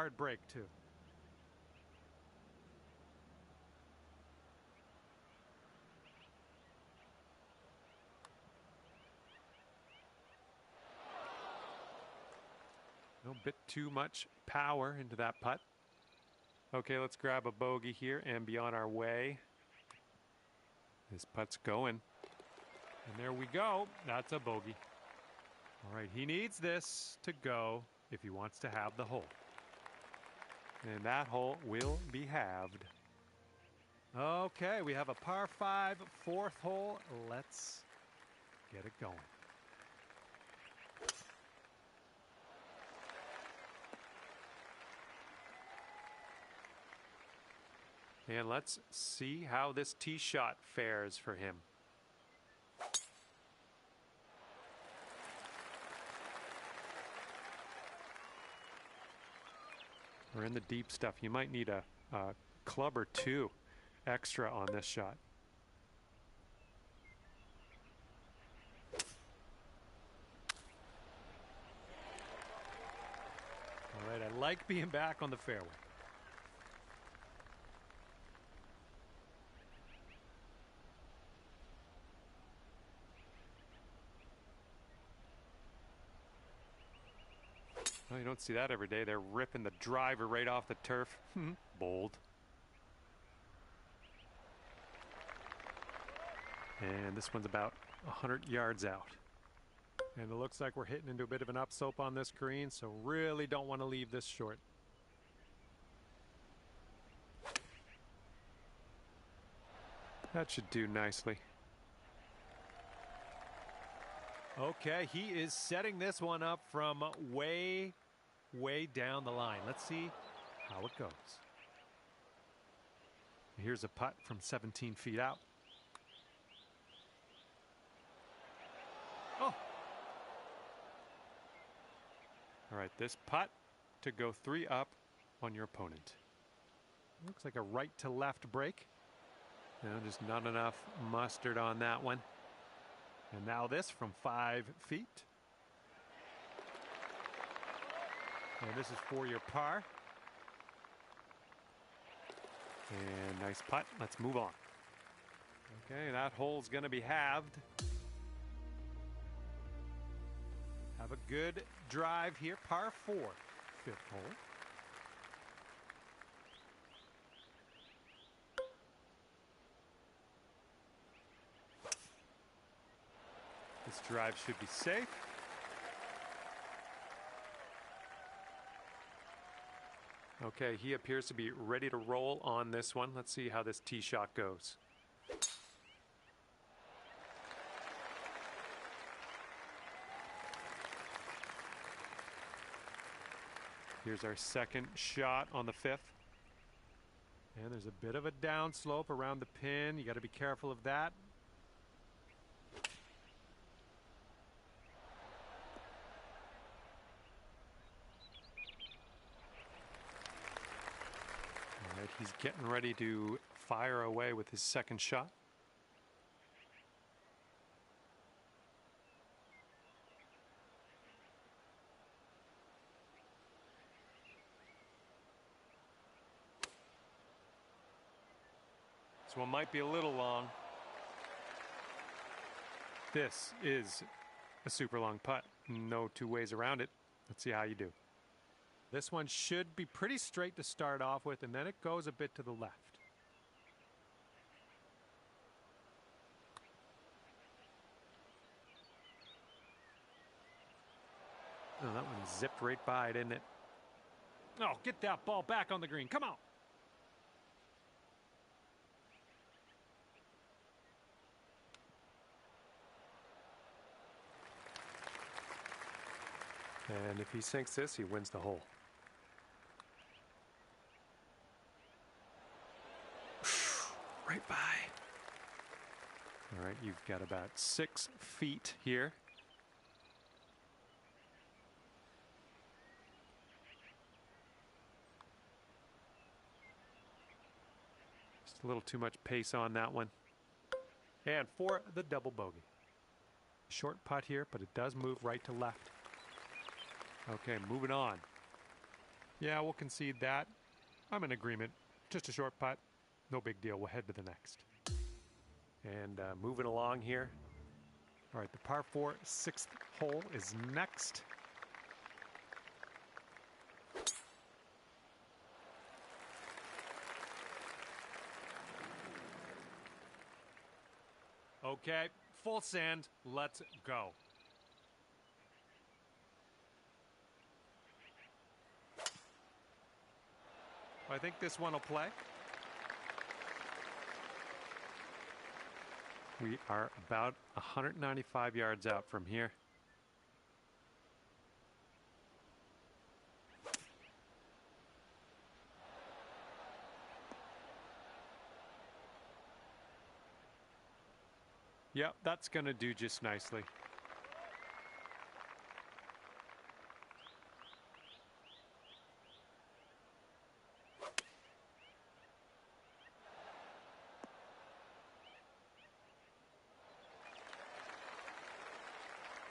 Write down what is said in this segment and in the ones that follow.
hard break, too. A bit too much power into that putt. Okay, let's grab a bogey here and be on our way. This putt's going. And there we go. That's a bogey. All right, he needs this to go if he wants to have the hole. And that hole will be halved. Okay, we have a par 5, fourth hole. Let's get it going. And let's see how this tee shot fares for him. We're in the deep stuff. You might need a club or two extra on this shot. All right, I like being back on the fairway. Well, you don't see that every day. They're ripping the driver right off the turf. Bold. And this one's about 100 yards out. And it looks like we're hitting into a bit of an upslope on this green, so really don't want to leave this short. That should do nicely. Okay, he is setting this one up from way down the line. Let's see how it goes. Here's a putt from 17 feet out. Oh! All right, this putt to go 3 up on your opponent. Looks like a right to left break. No, just not enough mustard on that one. And now this from 5 feet. And this is for your par. And nice putt. Let's move on. Okay, that hole's going to be halved. Have a good drive here. Par 4, 5th hole. This drive should be safe. Okay, he appears to be ready to roll on this one. Let's see how this tee shot goes. Here's our second shot on the 5th. And there's a bit of a downslope around the pin. You got to be careful of that. All right, he's getting ready to fire away with his second shot. This one might be a little long. This is a super long putt. No two ways around it. Let's see how you do. This one should be pretty straight to start off with, and then it goes a bit to the left. Oh, that one zipped right by, didn't it? Oh, get that ball back on the green. Come on. And if he sinks this, he wins the hole. Right by. All right, you've got about 6 feet here. Just a little too much pace on that one. And for the double bogey. Short putt here, but it does move right to left. Okay, moving on. Yeah, we'll concede that. I'm in agreement. Just a short putt. No big deal. We'll head to the next. And moving along here. All right, the par 4 6th hole is next. Okay, full sand. Let's go. I think this one will play. We are about 195 yards out from here. Yep, that's going to do just nicely.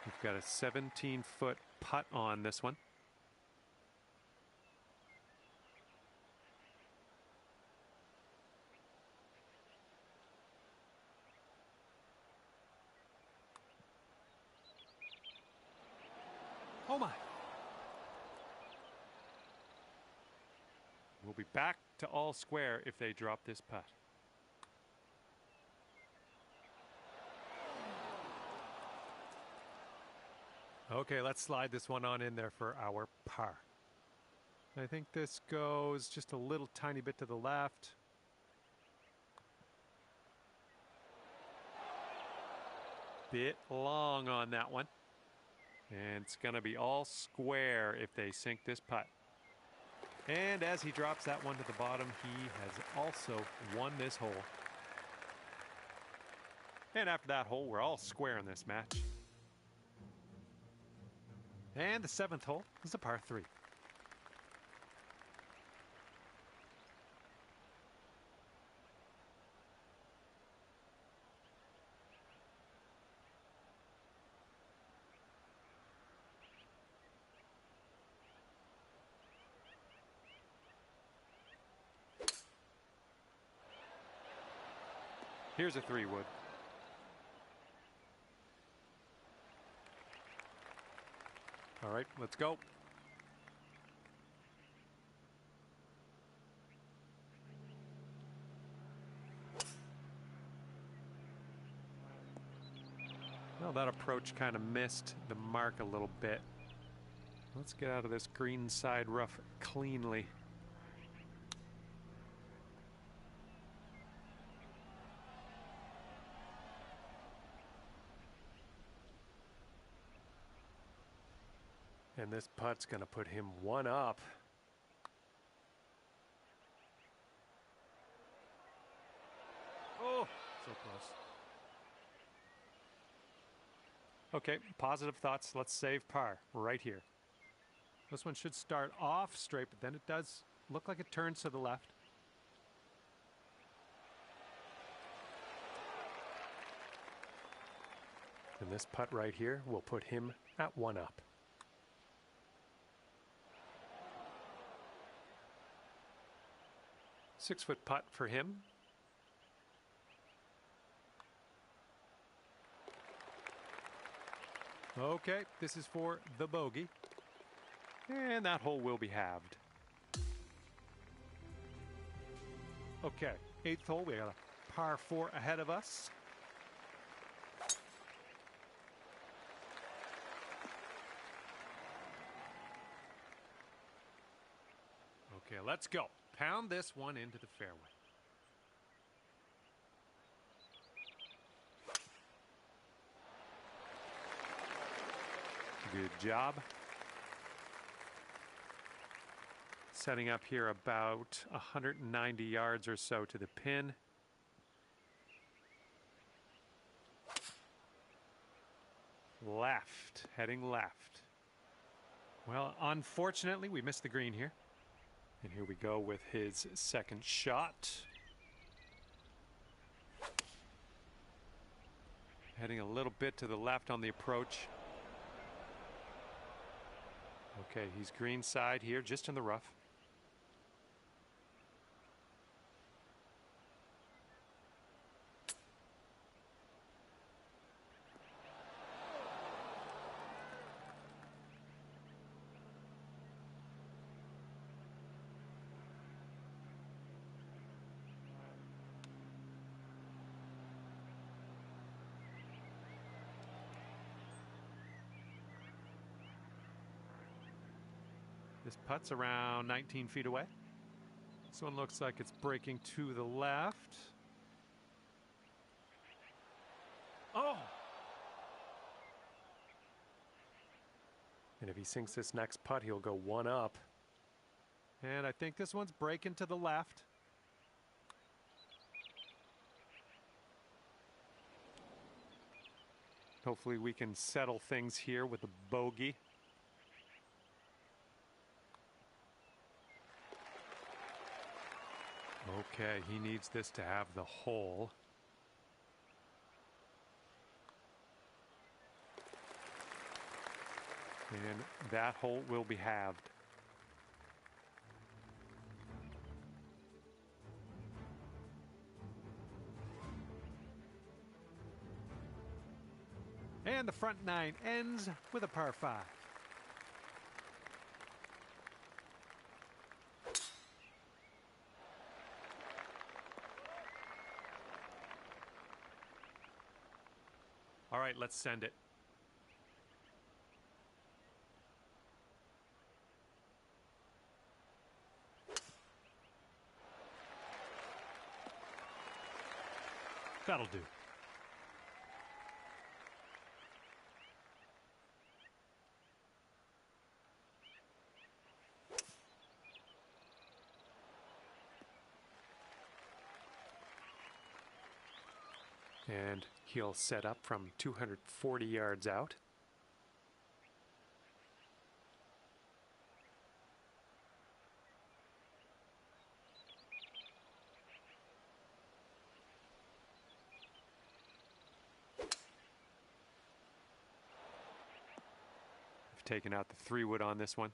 We've got a 17-foot putt on this one. Oh my. We'll be back to all square if they drop this putt. Okay, let's slide this one on in there for our par. I think this goes just a little tiny bit to the left. Bit long on that one. And it's going to be all square if they sink this putt. And as he drops that one to the bottom, he has also won this hole. And after that hole, we're all square in this match. And the 7th hole is a par 3. Here's a 3-wood. All right, let's go. Well, that approach kind of missed the mark a little bit. Let's get out of this green side rough cleanly. And this putt's going to put him one up. Oh, so close. Okay, positive thoughts. Let's save par right here. This one should start off straight, but then it does look like it turns to the left. And this putt right here will put him at one up. Six-foot putt for him. Okay, this is for the bogey. And that hole will be halved. Okay, 8th hole, we got a par 4 ahead of us. Okay, let's go. Pound this one into the fairway. Good job. Setting up here about 190 yards or so to the pin. Left, heading left. Well, unfortunately, we missed the green here. And here we go with his second shot. Heading a little bit to the left on the approach. Okay, he's green side here, just in the rough. This putt's around 19 feet away. This one looks like it's breaking to the left. Oh! And if he sinks this next putt, he'll go one up. And I think this one's breaking to the left. Hopefully we can settle things here with a bogey. Okay, he needs this to have the hole. And that hole will be halved. And the front nine ends with a par 5. All right, let's send it. That'll do. And he'll set up from 240 yards out. I've taken out the 3-wood on this one.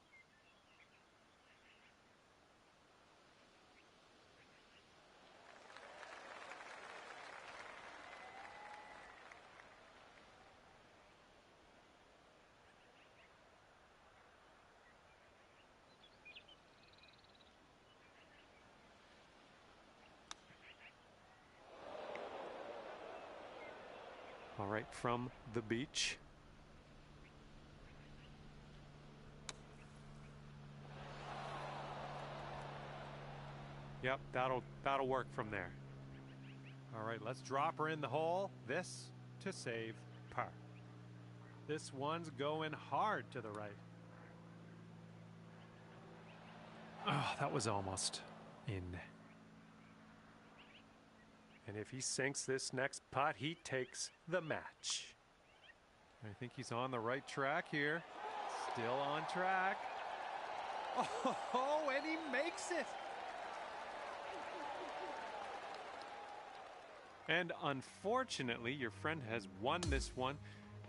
All right, from the beach. Yep, that'll work from there. All right, let's drop her in the hole. This to save par. This one's going hard to the right. Oh, that was almost in. And if he sinks this next putt, he takes the match. I think he's on the right track here. Still on track. Oh, and he makes it. And unfortunately, your friend has won this one,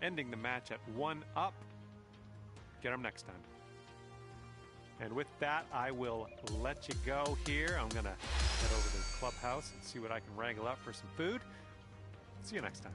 ending the match at 1 up. Get him next time. And with that, I will let you go here. I'm going to head over to the clubhouse and see what I can wrangle up for some food. See you next time.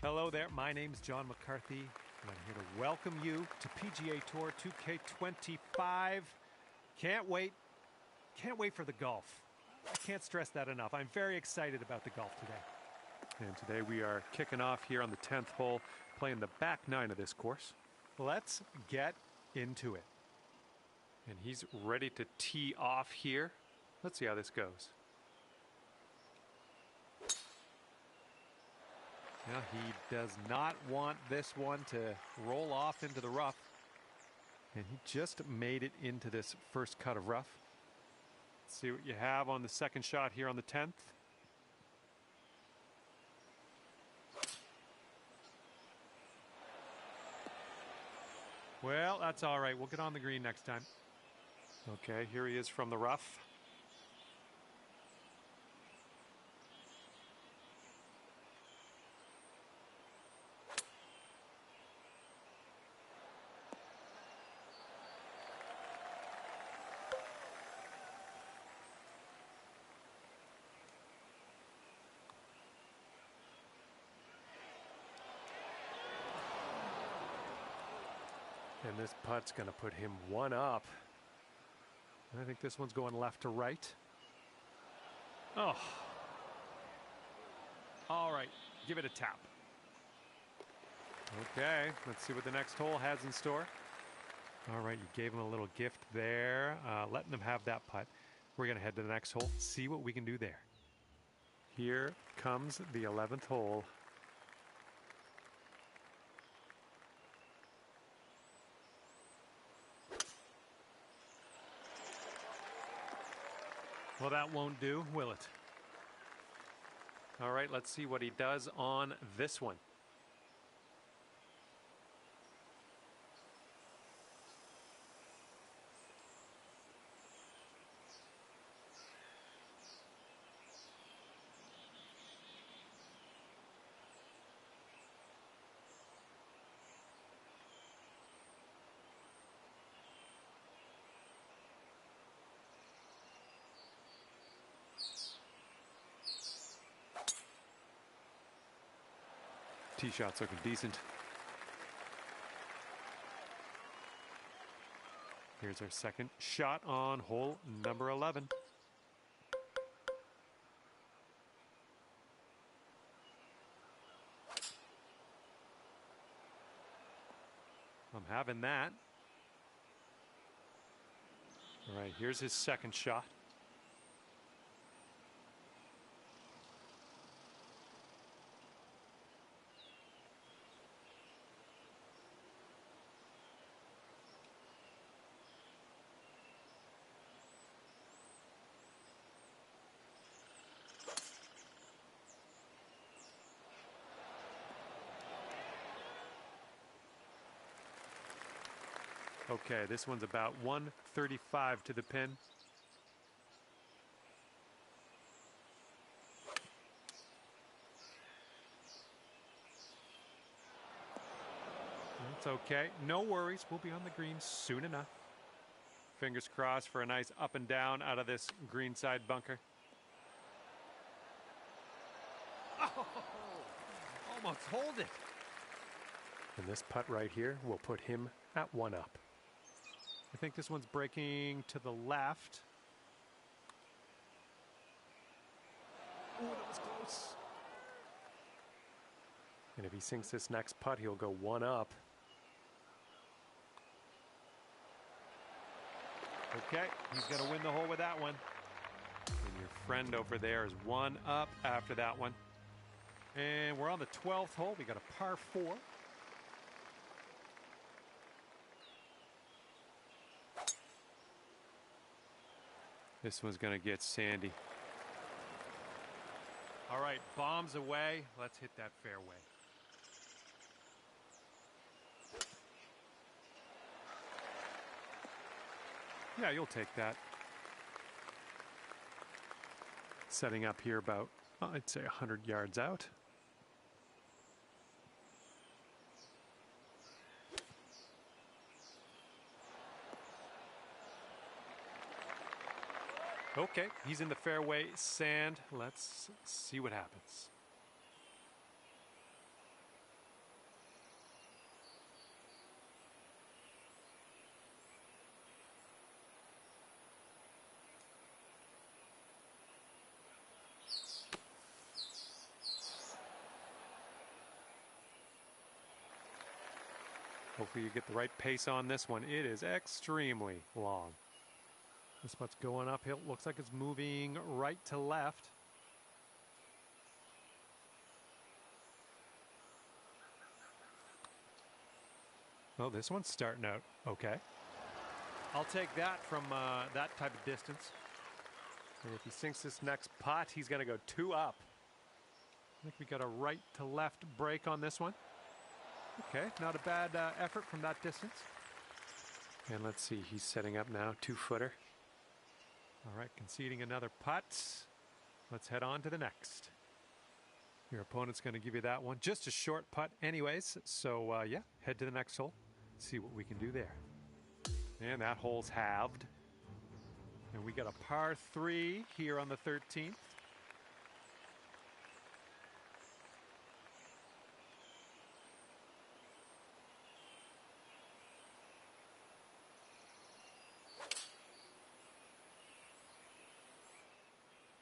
Hello there, my name's John McCarthy, and I'm here to welcome you to PGA Tour 2K25. Can't wait for the golf. I can't stress that enough. I'm very excited about the golf today. And today we are kicking off here on the 10th hole, playing the back nine of this course. Let's get into it. And he's ready to tee off here. Let's see how this goes. Now he does not want this one to roll off into the rough. And he just made it into this first cut of rough. Let's see what you have on the second shot here on the 10th. Well, that's all right. We'll get on the green next time. Okay, here he is from the rough. And this putt's going to put him one up. I think this one's going left to right. Oh. All right, give it a tap. Okay, let's see what the next hole has in store. All right, you gave him a little gift there, letting him have that putt. We're going to head to the next hole, see what we can do there. Here comes the 11th hole. Well, that won't do, will it? All right, let's see what he does on this one. Tee shot's looking decent. Here's our second shot on hole number 11. I'm having that. All right, here's his second shot. Okay, this one's about 135 to the pin. That's okay. No worries. We'll be on the green soon enough. Fingers crossed for a nice up and down out of this greenside bunker. Oh, almost hold it. And this putt right here will put him at one up. I think this one's breaking to the left. Oh, that was close. And if he sinks this next putt, he'll go one up. Okay, he's going to win the hole with that one. And your friend over there is one up after that one. And we're on the 12th hole. We got a par 4. This one's going to get sandy. All right, bombs away. Let's hit that fairway. Yeah, you'll take that. Setting up here about, I'd say 100 yards out. Okay, he's in the fairway sand. Let's see what happens. Hopefully you get the right pace on this one. It is extremely long. This putt's going uphill. Looks like it's moving right to left. Oh, this one's starting out okay. I'll take that from that type of distance. And if he sinks this next putt, he's going to go 2 up. I think we got a right to left break on this one. Okay, not a bad effort from that distance. And let's see, he's setting up now, 2-footer. All right, conceding another putt. Let's head on to the next. Your opponent's going to give you that one. Just a short putt anyways. So, yeah, head to the next hole. See what we can do there. And that hole's halved. And we got a par 3 here on the 13th.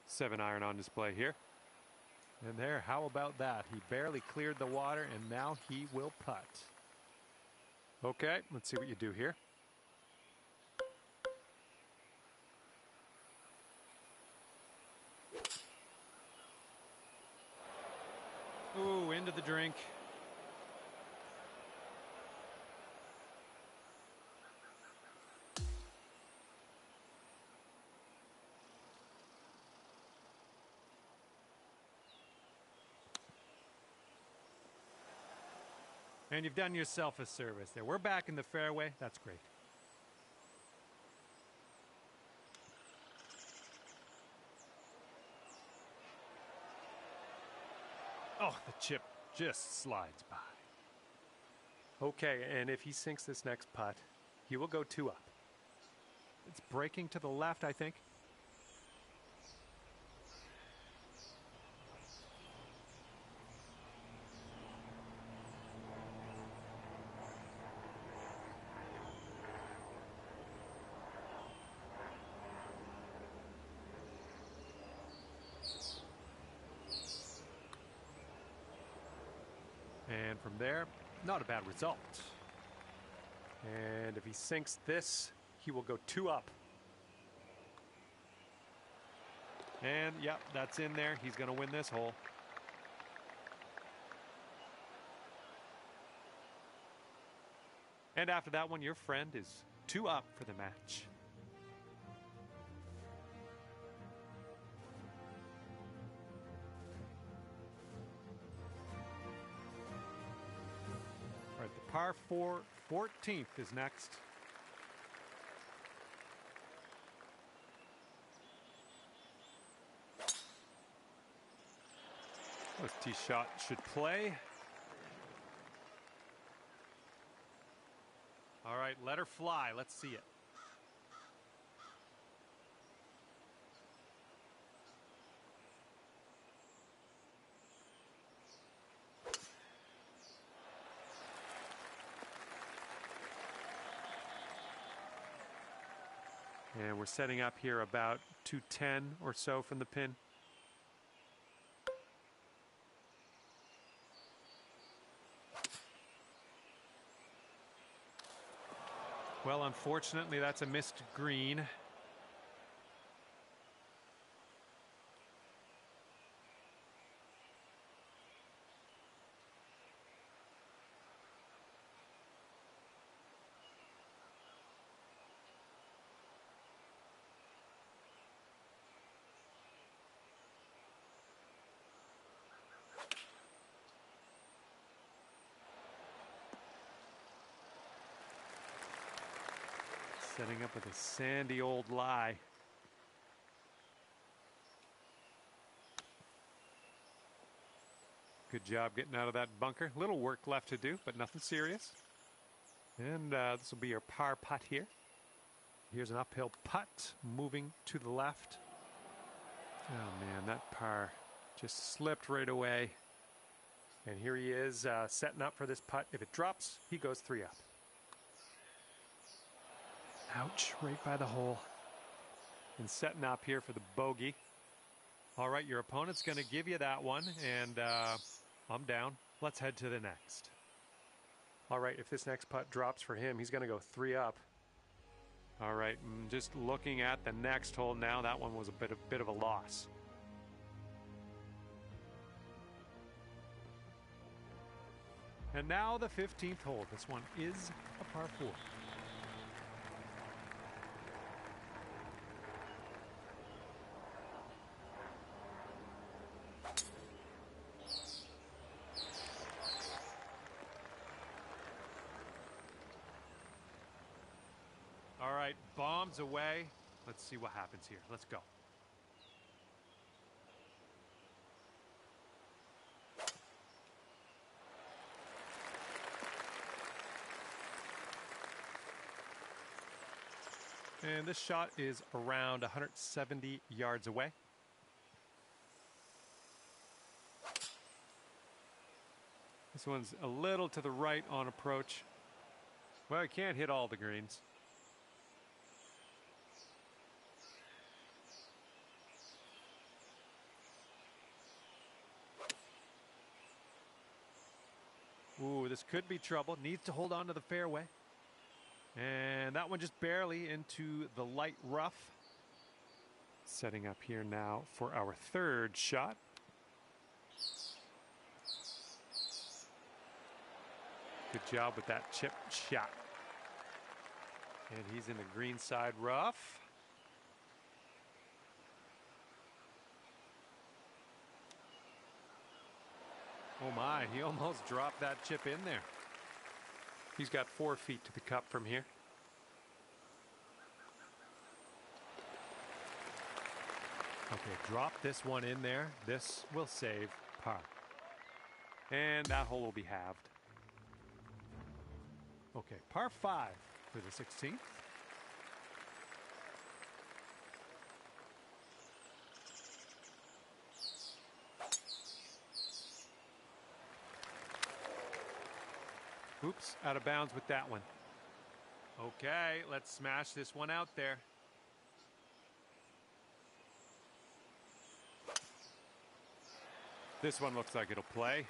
Seven iron on display here. And there, how about that? He barely cleared the water, and now he will putt. Okay, let's see what you do here. Ooh, into the drink. And you've done yourself a service there. We're back in the fairway. That's great. Oh, the chip just slides by. Okay, and if he sinks this next putt, he will go 2 up. It's breaking to the left, I think. And from there, not a bad result. And if he sinks this, he will go 2 up. And, yep, that's in there. He's going to win this hole. And after that one, your friend is 2 up for the match. All right, the par 4 14th is next. This tee shot should play. All right, let her fly. Let's see it. And we're setting up here about 210 or so from the pin. Well, unfortunately, that's a missed green. Setting up with a sandy old lie. Good job getting out of that bunker. Little work left to do, but nothing serious. And this will be your par putt here. Here's an uphill putt moving to the left. Oh man, that par just slipped right away. And here he is setting up for this putt. If it drops, he goes 3 up. Ouch, right by the hole. And setting up here for the bogey. All right, your opponent's going to give you that one, and I'm down. Let's head to the next. All right, if this next putt drops for him, he's going to go 3 up. All right, just looking at the next hole now, that one was a bit of a loss. And now the 15th hole. This one is a par 4. All right, bombs away. Let's see what happens here. Let's go. And this shot is around 170 yards away. This one's a little to the right on approach. Well, I can't hit all the greens. Ooh, this could be trouble. Needs to hold on to the fairway. And that one just barely into the light rough. Setting up here now for our 3rd shot. Good job with that chip shot. And he's in the green side rough. Oh my, he almost dropped that chip in there. He's got 4 feet to the cup from here. Okay, drop this one in there. This will save par. And that hole will be halved. Okay, par 5 for the 16th. Oops, out of bounds with that one. Okay, let's smash this one out there. This one looks like it'll play.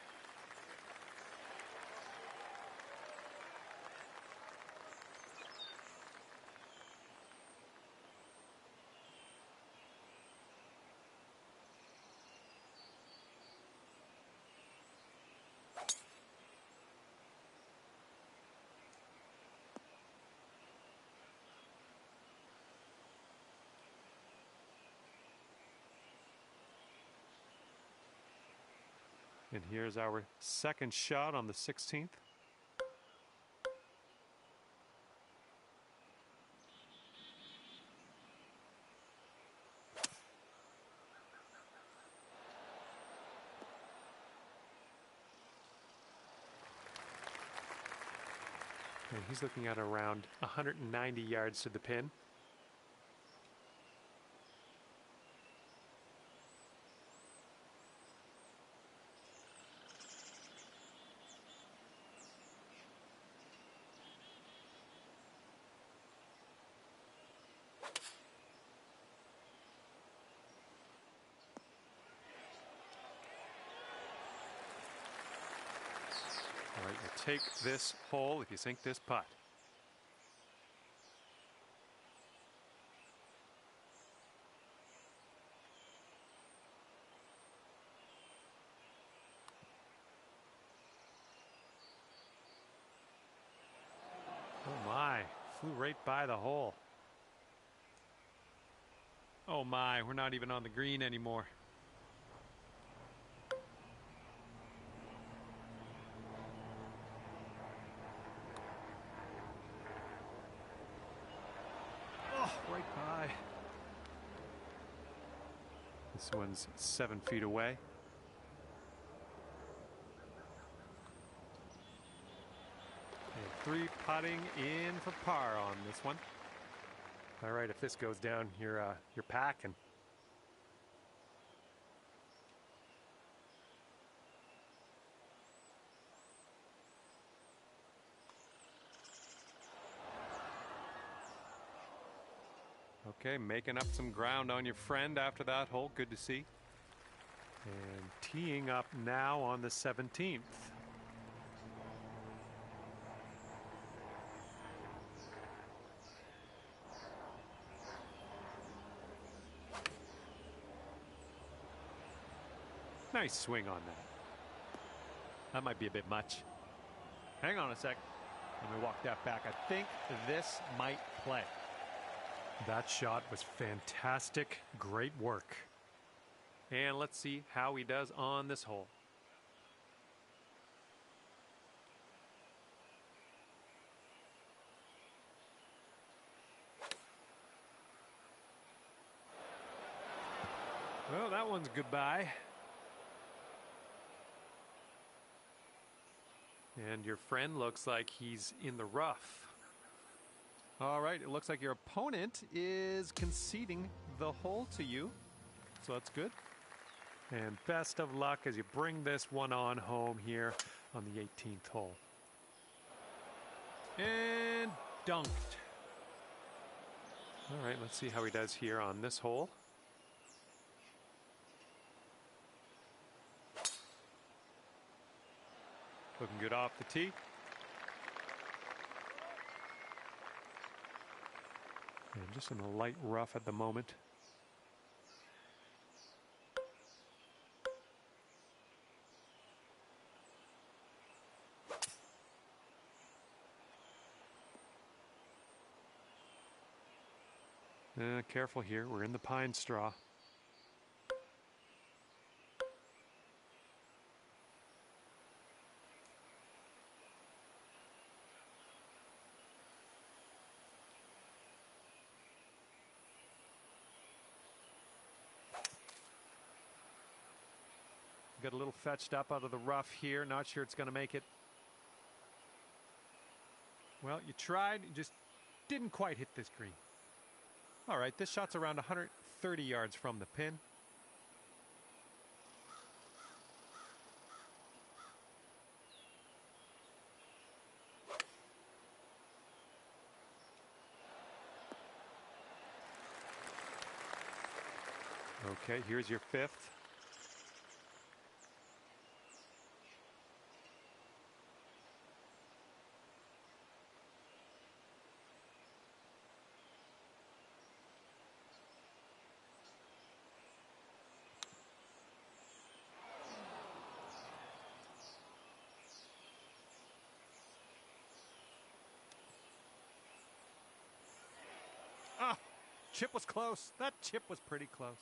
And here's our 2nd shot on the 16th. And he's looking at around 190 yards to the pin. All right, you'll take this hole if you sink this putt. Oh my, flew right by the hole. Oh my, we're not even on the green anymore. Right by. This one's 7 feet away. And 3 putting in for par on this one. All right, if this goes down, you're packing. Okay, making up some ground on your friend after that hole. Good to see. And teeing up now on the 17th. Nice swing on that. That might be a bit much. Hang on a sec. Let me walk that back. I think this might play. That shot was fantastic. Great work. And let's see how he does on this hole. Well, that one's goodbye. And your friend looks like he's in the rough. All right, it looks like your opponent is conceding the hole to you. So that's good. And best of luck as you bring this one on home here on the 18th hole. And dunked. All right, let's see how he does here on this hole. Looking good off the tee. And just in a light rough at the moment. Careful here, we're in the pine straw. Got a little fetched up out of the rough here. Not sure it's going to make it. Well, you tried, you just didn't quite hit this green. All right, this shot's around 130 yards from the pin. Okay, here's your fifth. Ah, chip was close. That chip was pretty close.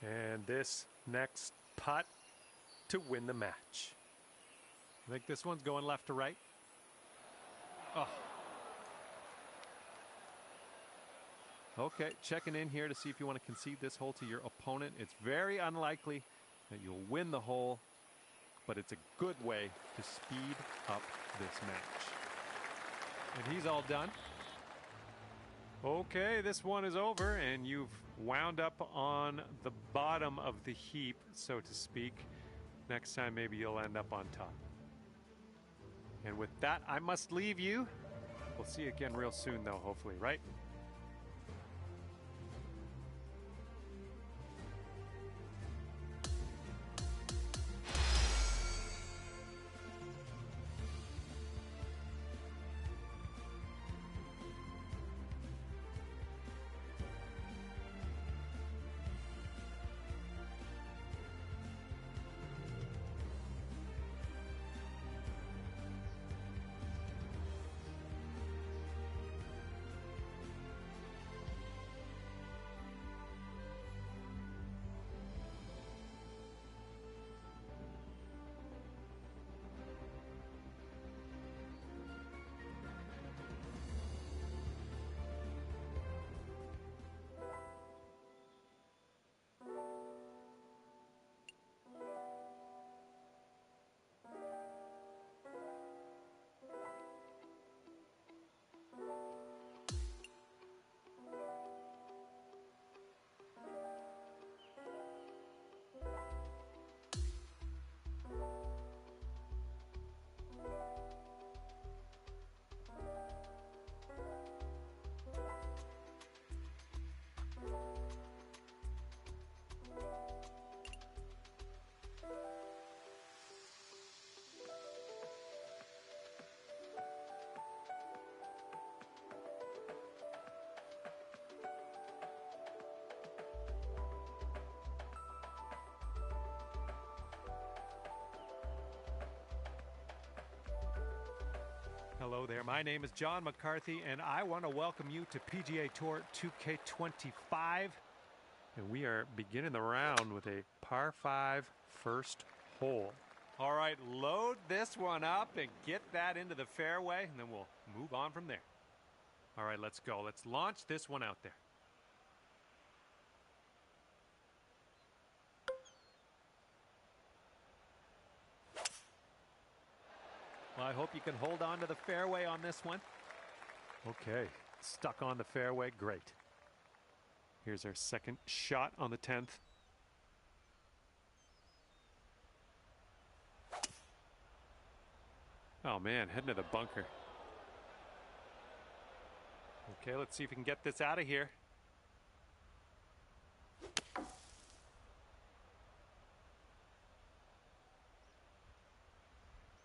And this next putt to win the match. I think this one's going left to right. Oh. Okay, checking in here to see if you want to concede this hole to your opponent. It's very unlikely that you'll win the hole, but it's a good way to speed up this match. And he's all done. Okay, this one is over, and you've wound up on the bottom of the heap, so to speak. Next time, maybe you'll end up on top. And with that, I must leave you. We'll see you again real soon, though, hopefully, right? Hello there, my name is John McCarthy, and I want to welcome you to PGA Tour 2K25. And we are beginning the round with a par 5 first hole. All right, load this one up and get that into the fairway, and then we'll move on from there. All right, let's go. Let's launch this one out there. Well, I hope you can hold on to the fairway on this one. Okay, stuck on the fairway, great. Here's our second shot on the 10th. Oh man, heading to the bunker. Okay, let's see if we can get this out of here.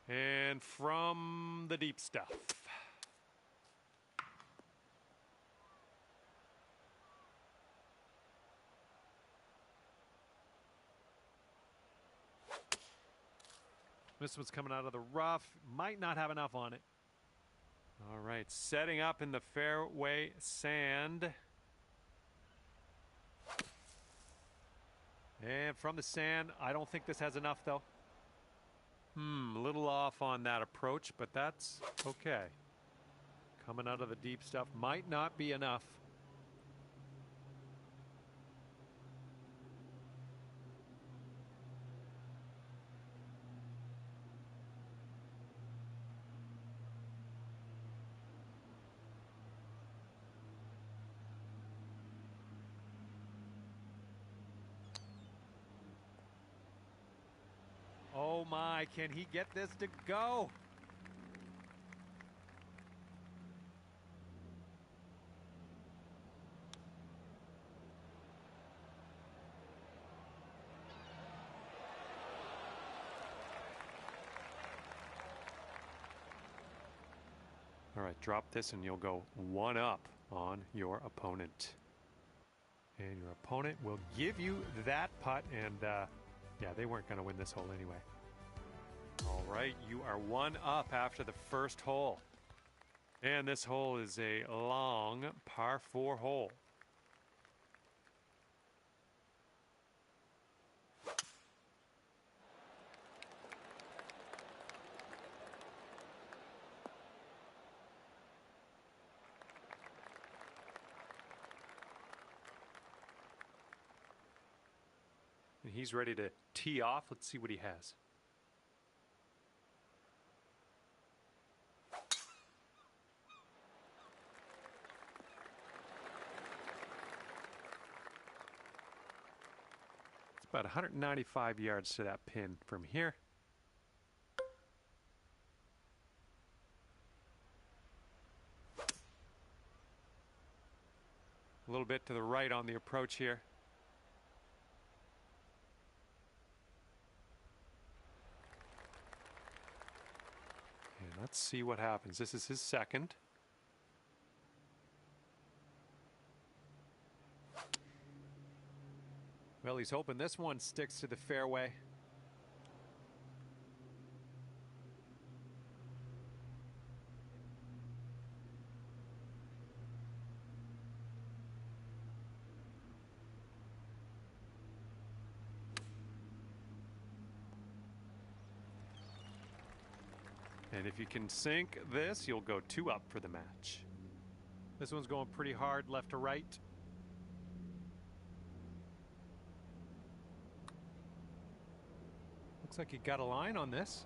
And from the deep stuff. This one's coming out of the rough. Might not have enough on it. All right, setting up in the fairway sand. And from the sand, I don't think this has enough though. A little off on that approach, but that's okay. Coming out of the deep stuff might not be enough. Oh my, can he get this to go? All right, drop this and you'll go one up on your opponent. And your opponent will give you that putt, and yeah, they weren't going to win this hole anyway. All right, you are one up after the first hole. And this hole is a long par 4 hole. And he's ready to tee off. Let's see what he has. It's about 195 yards to that pin from here. A little bit to the right on the approach here. And let's see what happens. This is his second. Well, he's hoping this one sticks to the fairway. And if you can sink this, you'll go 2 up for the match. This one's going pretty hard left to right. Looks like he got a line on this.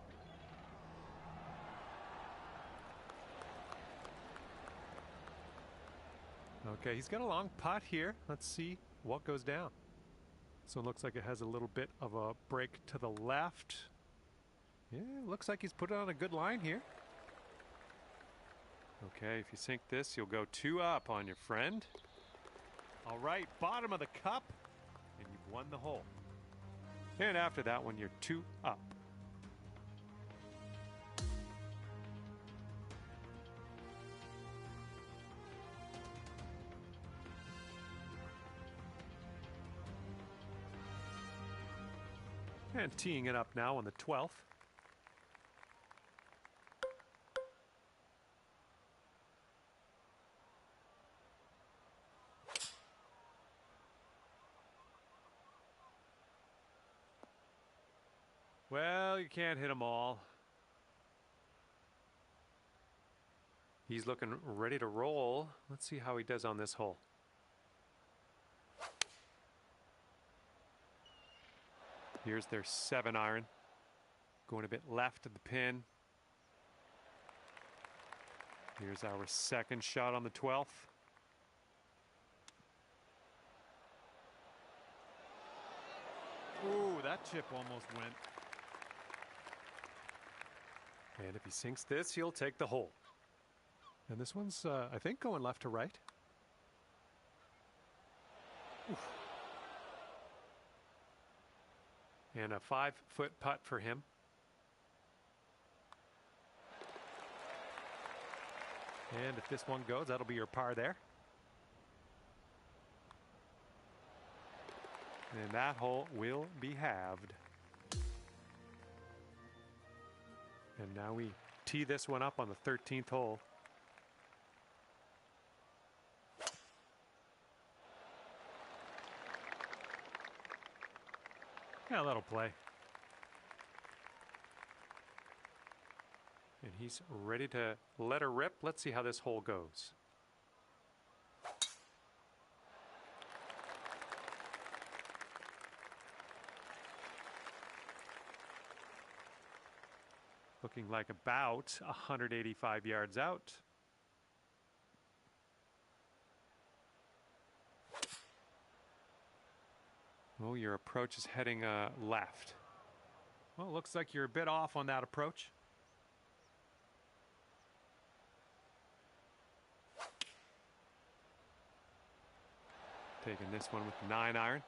Okay, he's got a long putt here. Let's see what goes down. This one looks like it has a little bit of a break to the left. Yeah, looks like he's put on a good line here. Okay, if you sink this, you'll go 2 up on your friend. All right, bottom of the cup, and you've won the hole. And after that one, you're 2 up. And teeing it up now on the 12th. Well, you can't hit them all. He's looking ready to roll. Let's see how he does on this hole. Here's their 7-iron. Going a bit left of the pin. Here's our second shot on the 12th. Ooh, that chip almost went. And if he sinks this, he'll take the hole. And this one's, I think, going left to right. Oof. And a 5-foot putt for him. And if this one goes, that'll be your par there. And that hole will be halved. And now we tee this one up on the 13th hole. Yeah, that'll play. And he's ready to let her rip. Let's see how this hole goes. Looking like about 185 yards out. Oh, your approach is heading left. Well, it looks like you're a bit off on that approach. Taking this one with the 9-iron.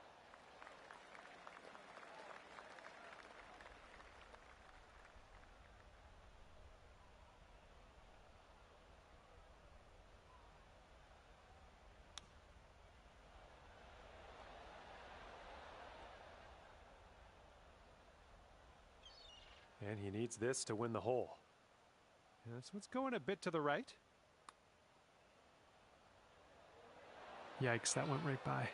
And he needs this to win the hole. Yeah, this one's going a bit to the right. Yikes, that went right by.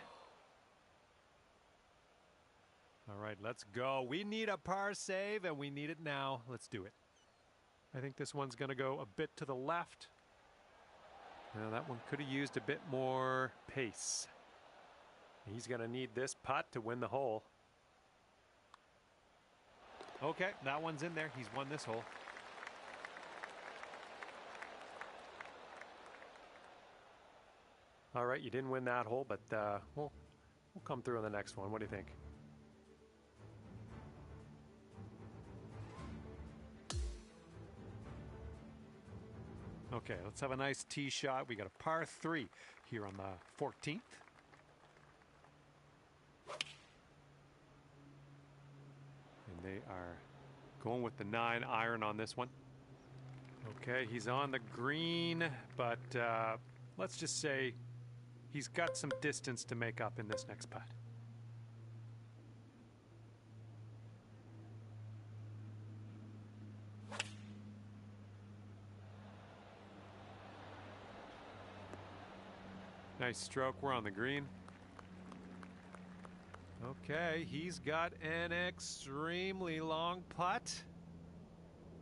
All right, let's go. We need a par save, and we need it now. Let's do it. I think this one's going to go a bit to the left. Well, that one could have used a bit more pace. He's going to need this putt to win the hole. Okay, that one's in there. He's won this hole. All right, you didn't win that hole, but we'll come through on the next one. What do you think? Okay, let's have a nice tee shot. We got a par 3 here on the 14th. And they are going with the 9-iron on this one. Okay, he's on the green, but let's just say he's got some distance to make up in this next putt. Nice stroke. We're on the green. Okay, he's got an extremely long putt,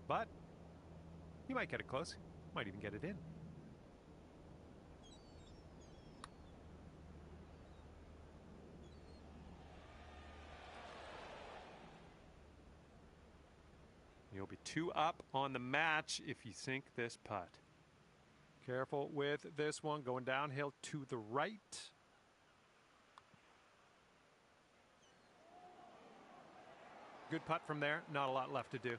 but he might get it close. Might even get it in. You'll be 2 up on the match if you sink this putt. Careful with this one, going downhill to the right. Good putt from there. Not a lot left to do.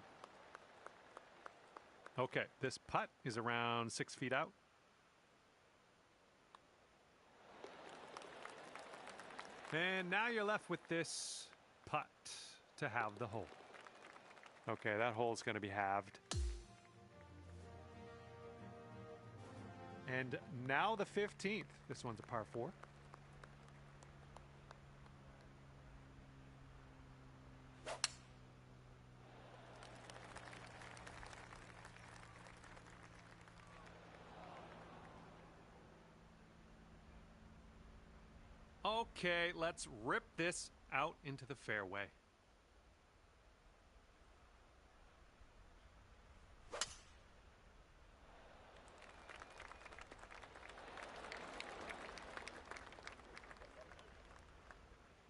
Okay, this putt is around 6 feet out. And now you're left with this putt to have the hole. Okay, that hole's going to be halved. And now the 15th. This one's a par 4. Okay, let's rip this out into the fairway.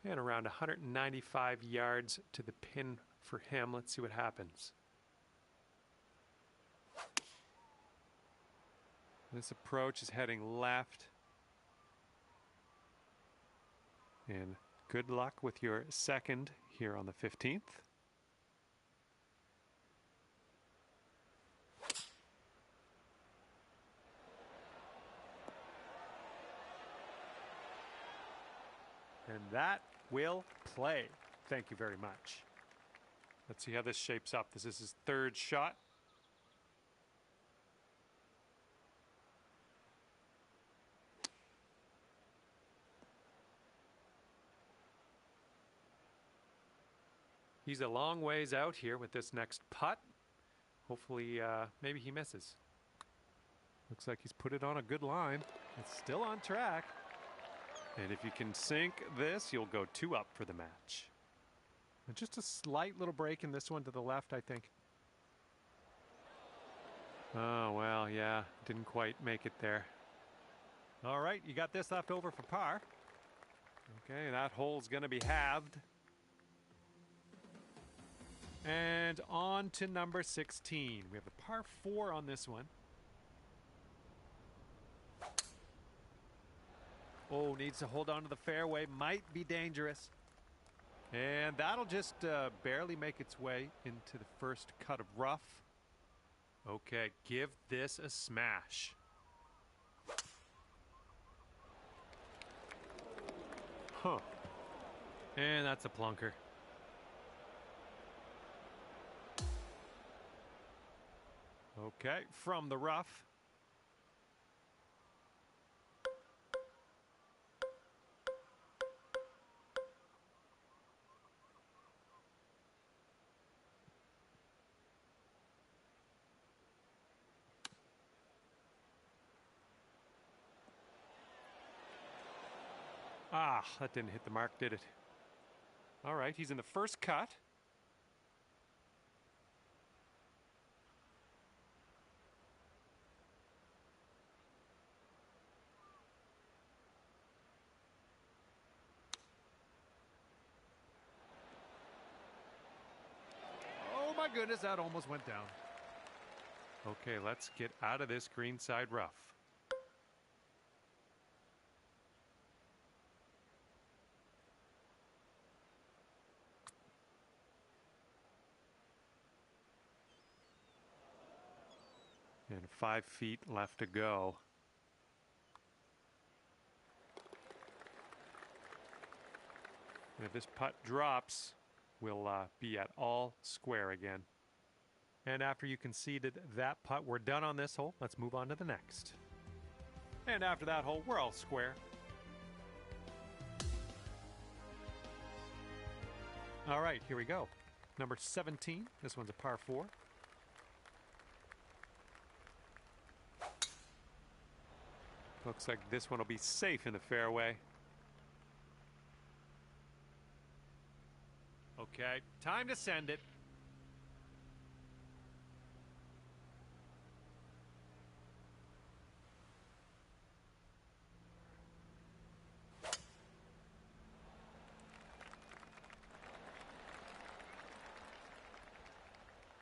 And around 195 yards to the pin for him. Let's see what happens. This approach is heading left. And good luck with your second here on the 15th. And that will play. Thank you very much. Let's see how this shapes up. This is his third shot. He's a long ways out here with this next putt. Hopefully, maybe he misses. Looks like he's put it on a good line. It's still on track. And if you can sink this, you'll go 2 up for the match. And just a slight little break in this one to the left, I think. Oh, well, yeah, didn't quite make it there. All right, you got this left over for par. Okay, that hole's going to be halved. And on to number 16. We have a par 4 on this one. Oh, needs to hold on to the fairway. Might be dangerous. And that'll just barely make its way into the first cut of rough. Okay, give this a smash. Huh. And that's a plunker. Okay, from the rough. Ah, that didn't hit the mark, did it? All right, he's in the first cut. Oh my goodness, that almost went down. Okay, let's get out of this greenside rough. And 5 feet left to go. And if this putt drops, we'll be at all square again. And after you conceded that putt, we're done on this hole. Let's move on to the next. And after that hole, we're all square. All right, here we go. Number 17. This one's a par 4. Looks like this one will be safe in the fairway. Okay, time to send it.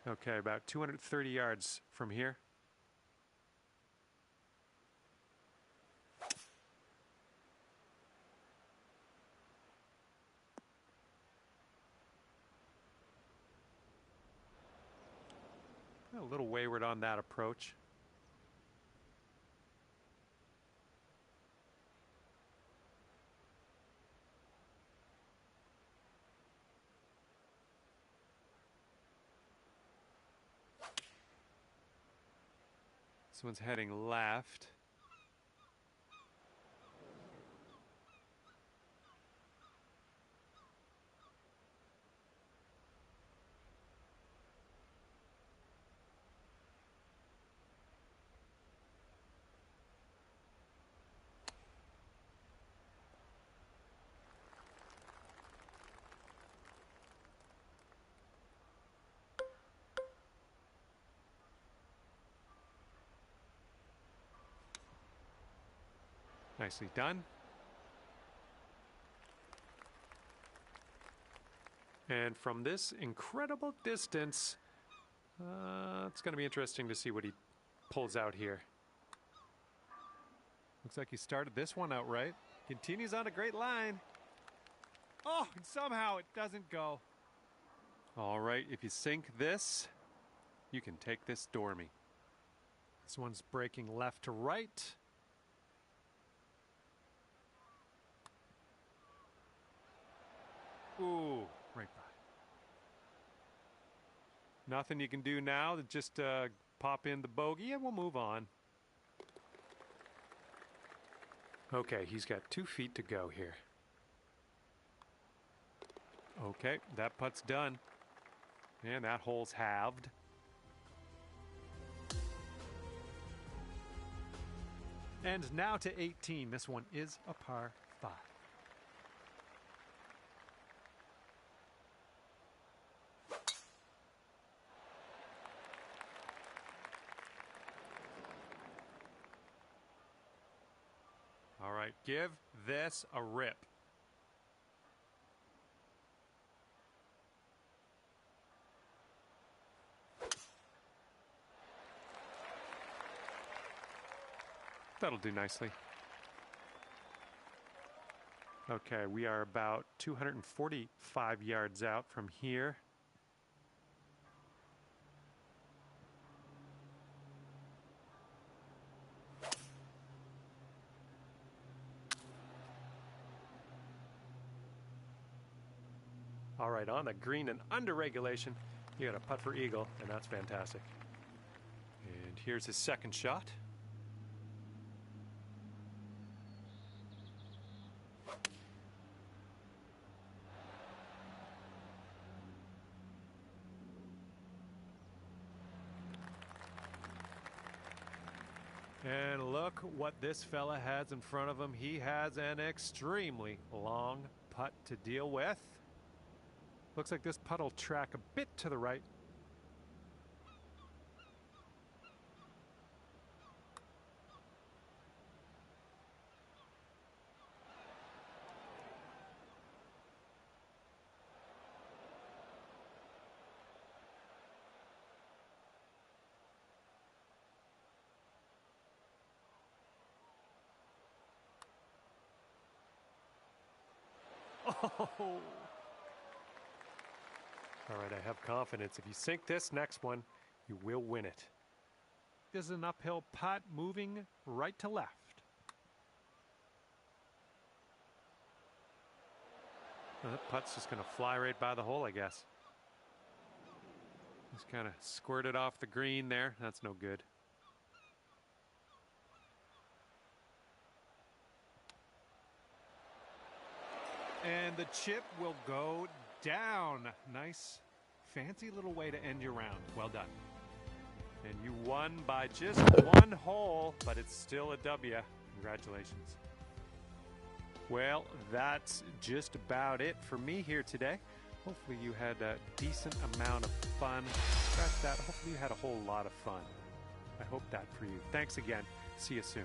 Okay, about 230 yards from here. A little wayward on that approach. This one's heading left. Nicely done. And from this incredible distance, it's going to be interesting to see what he pulls out here. Looks like he started this one out right. Continues on a great line. Oh, and somehow it doesn't go. All right, if you sink this, you can take this Dormy. This one's breaking left to right. Ooh, right by. Nothing you can do now to just pop in the bogey and we'll move on. Okay, he's got 2 feet to go here. Okay, that putt's done. And that hole's halved. And now to 18. This one is a par 5. All right, give this a rip. That'll do nicely. Okay, we are about 245 yards out from here. All right, on the green and under regulation, you got a putt for eagle, and that's fantastic. And here's his second shot. And look what this fella has in front of him. He has an extremely long putt to deal with. Looks like this putt will track a bit to the right. Oh! All right, I have confidence. If you sink this next one, you will win it. This is an uphill putt moving right to left. Well, that putt's just going to fly right by the hole, I guess. Just kind of squirted off the green there. That's no good. And the chip will go down. Nice, fancy little way to end your round. Well done. And you won by just 1 hole, but it's still a W. Congratulations. Well, that's just about it for me here today. Hopefully you had a decent amount of fun. Scratch that. Hopefully you had a whole lot of fun. I hope that for you. Thanks again. See you soon.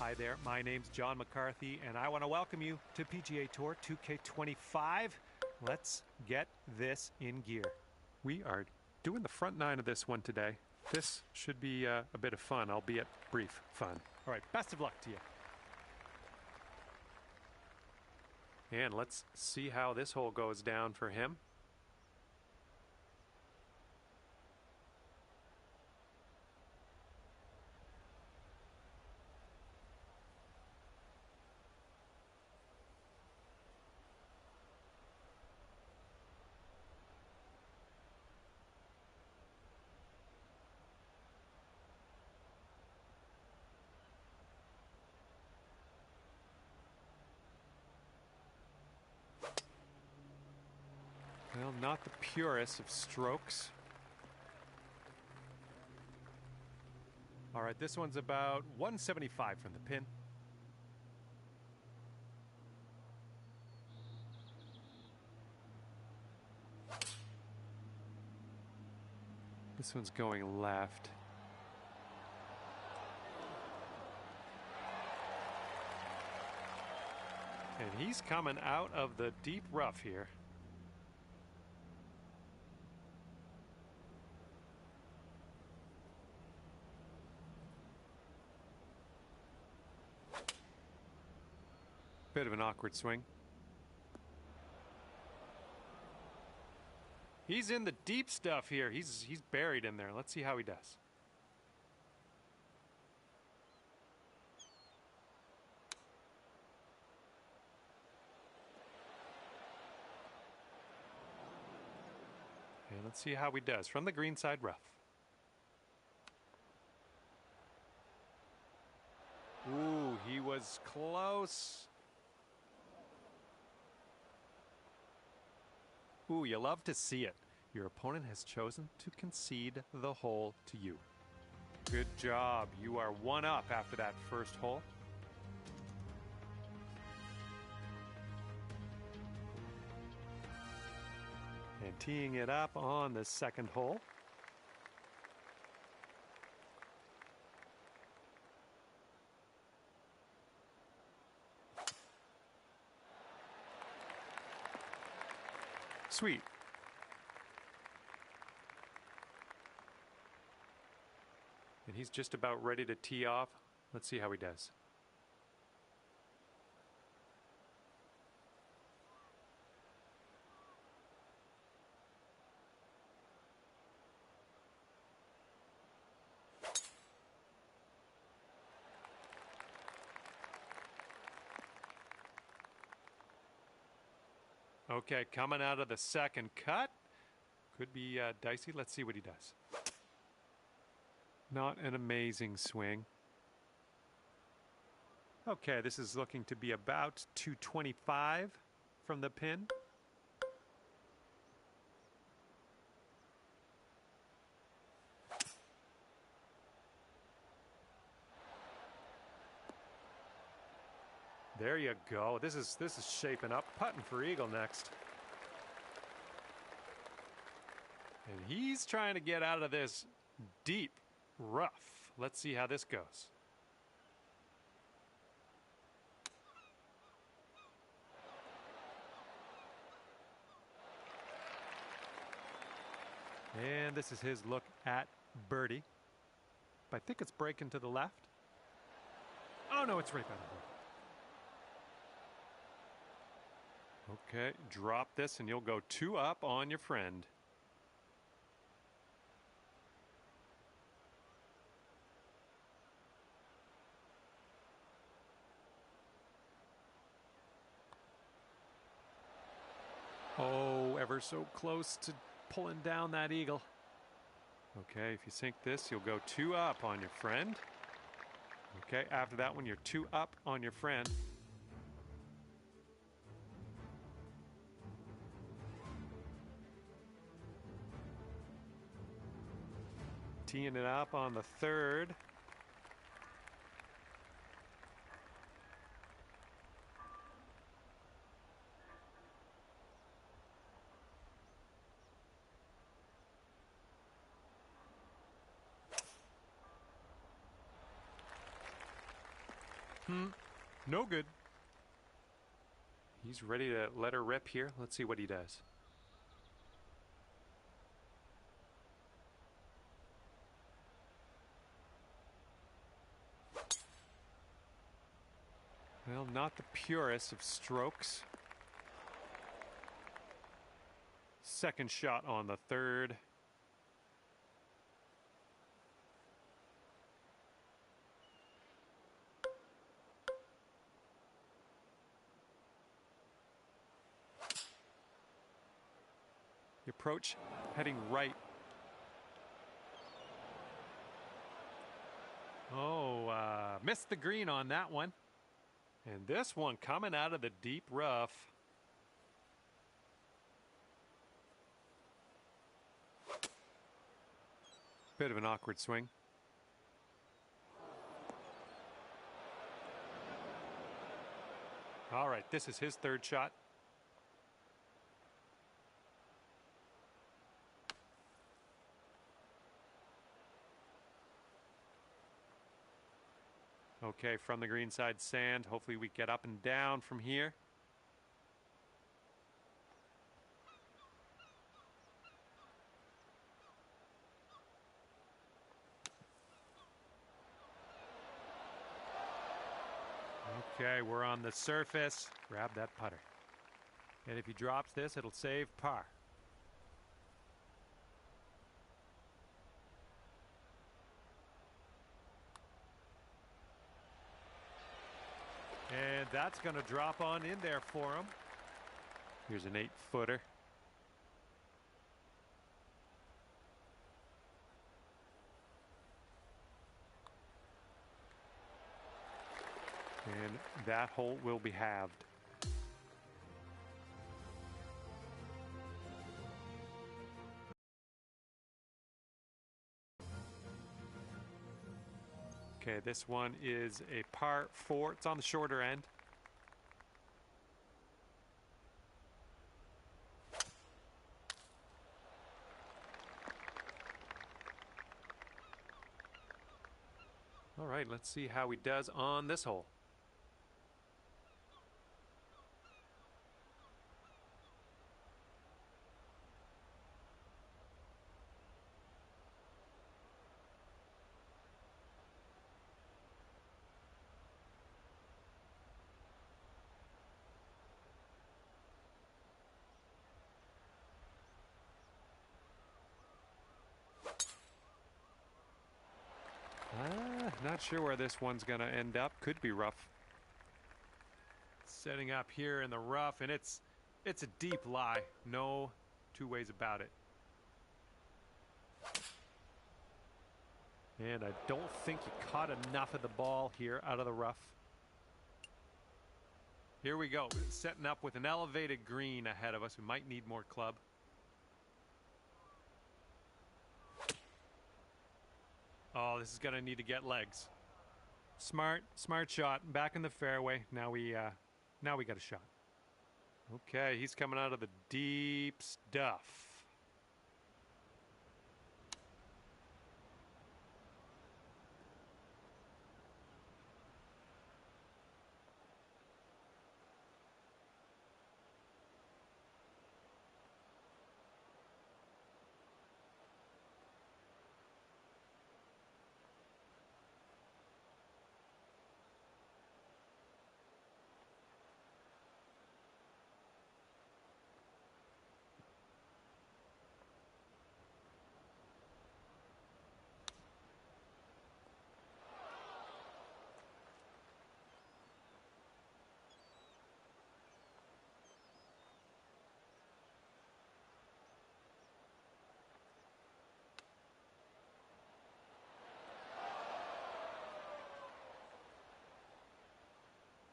Hi there, my name's John McCarthy, and I want to welcome you to PGA Tour 2K25. Let's get this in gear. We are doing the front nine of this one today. This should be a bit of fun, albeit brief fun. All right, best of luck to you. And let's see how this hole goes down for him. Well, not the purest of strokes. All right, this one's about 175 from the pin. This one's going left. And he's coming out of the deep rough here. Bit of an awkward swing. He's in the deep stuff here. He's buried in there. Let's see how he does. And let's see how he does from the greenside rough. Ooh, he was close. Ooh, you love to see it. Your opponent has chosen to concede the hole to you. Good job. You are one up after that first hole. And teeing it up on the second hole. Sweet. And he's just about ready to tee off. Let's see how he does. Okay, coming out of the second cut. Could be dicey. Let's see what he does. Not an amazing swing. Okay, this is looking to be about 225 from the pin. There you go. This is shaping up. Putting for eagle next. And he's trying to get out of this deep rough. Let's see how this goes. And this is his look at birdie. But I think it's breaking to the left. Oh no, it's right by the hole. Okay, drop this and you'll go two up on your friend. Oh, ever so close to pulling down that eagle. Okay, if you sink this, you'll go two up on your friend. Okay, after that one, you're two up on your friend. Teeing it up on the third. No good. He's ready to let her rip here. Let's see what he does. Well, not the purest of strokes. Second shot on the third. The approach heading right. Oh, missed the green on that one. And this one coming out of the deep rough. Bit of an awkward swing. All right, this is his third shot. Okay, from the green side sand. Hopefully we get up and down from here. Okay, we're on the surface. Grab that putter. And if he drops this, it'll save par. And that's going to drop on in there for him. Here's an 8-footer. And that hole will be halved. Okay, this one is a par 4. It's on the shorter end. All right, let's see how he does on this hole. Not sure where this one's going to end up. Could be rough. Setting up here in the rough, and it's a deep lie. No two ways about it. And I don't think he caught enough of the ball here out of the rough. Here we go, setting up with an elevated green ahead of us. We might need more club. Oh, this is going to need to get legs. Smart shot. Back in the fairway. Now we got a shot. Okay, he's coming out of the deep stuff.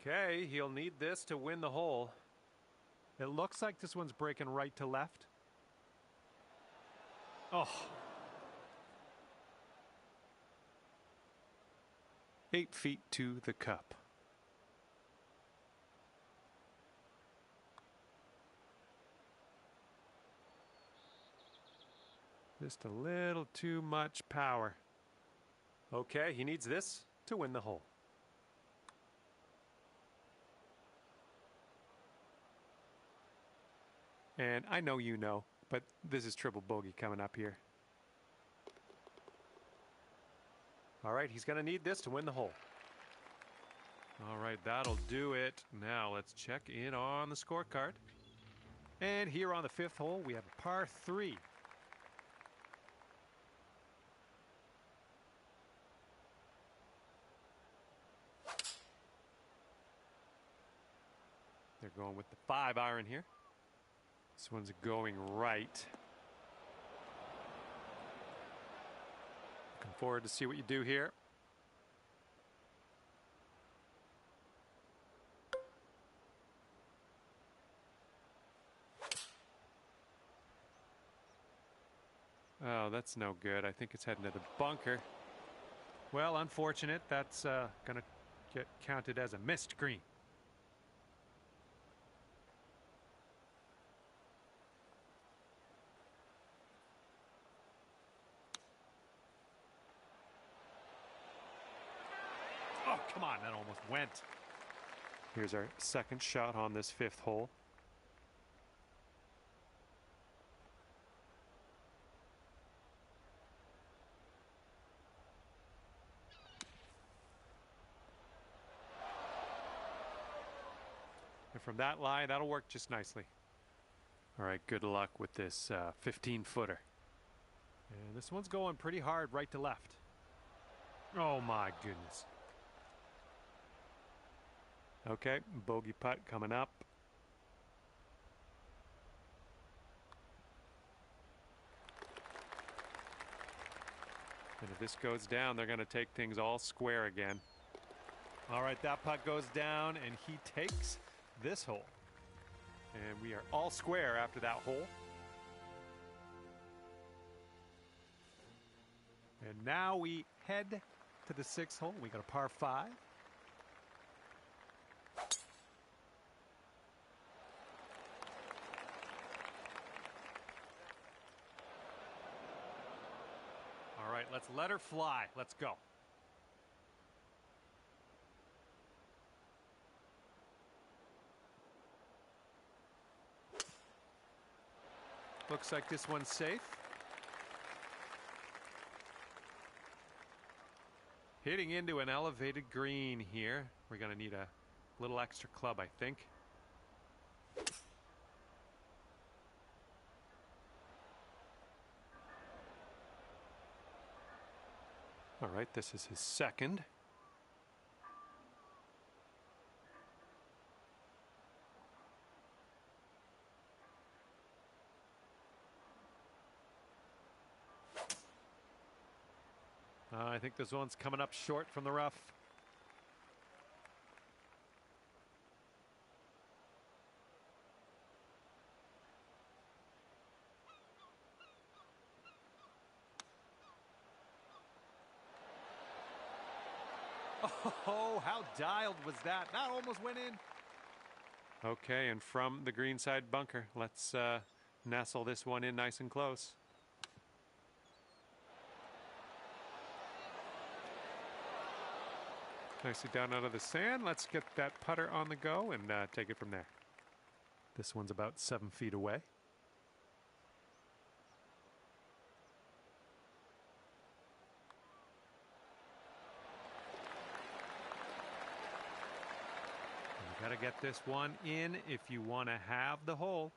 Okay, he'll need this to win the hole. It looks like this one's breaking right to left. Oh. 8 feet to the cup. Just a little too much power. Okay, he needs this to win the hole. And I know you know, but this is triple bogey coming up here. All right, he's going to need this to win the hole. All right, that'll do it. Now let's check in on the scorecard. And here on the 5th hole, we have a par 3. They're going with the 5-iron here. This one's going right. Looking forward to see what you do here. Oh, that's no good. I think it's heading to the bunker. Well, unfortunate. That's going to get counted as a missed green. Oh, come on. That almost went. Here's our second shot on this 5th hole. And from that lie, that'll work just nicely. All right, good luck with this 15-footer. And this one's going pretty hard right to left. Oh, my goodness. Okay, bogey putt coming up. And if this goes down, they're going to take things all square again. All right, that putt goes down, and he takes this hole. And we are all square after that hole. And now we head to the 6th hole. We got a par 5. All right, let's let her fly. Let's go. Looks like this one's safe. Hitting into an elevated green here. We're going to need a little extra club, I think. All right, this is his second. I think this one's coming up short from the rough. Oh, how dialed was that? That almost went in. Okay, and from the greenside bunker, let's nestle this one in nice and close. Nicely down out of the sand. Let's get that putter on the go and take it from there. This one's about 7 feet away. You got to get this one in if you want to have the hole.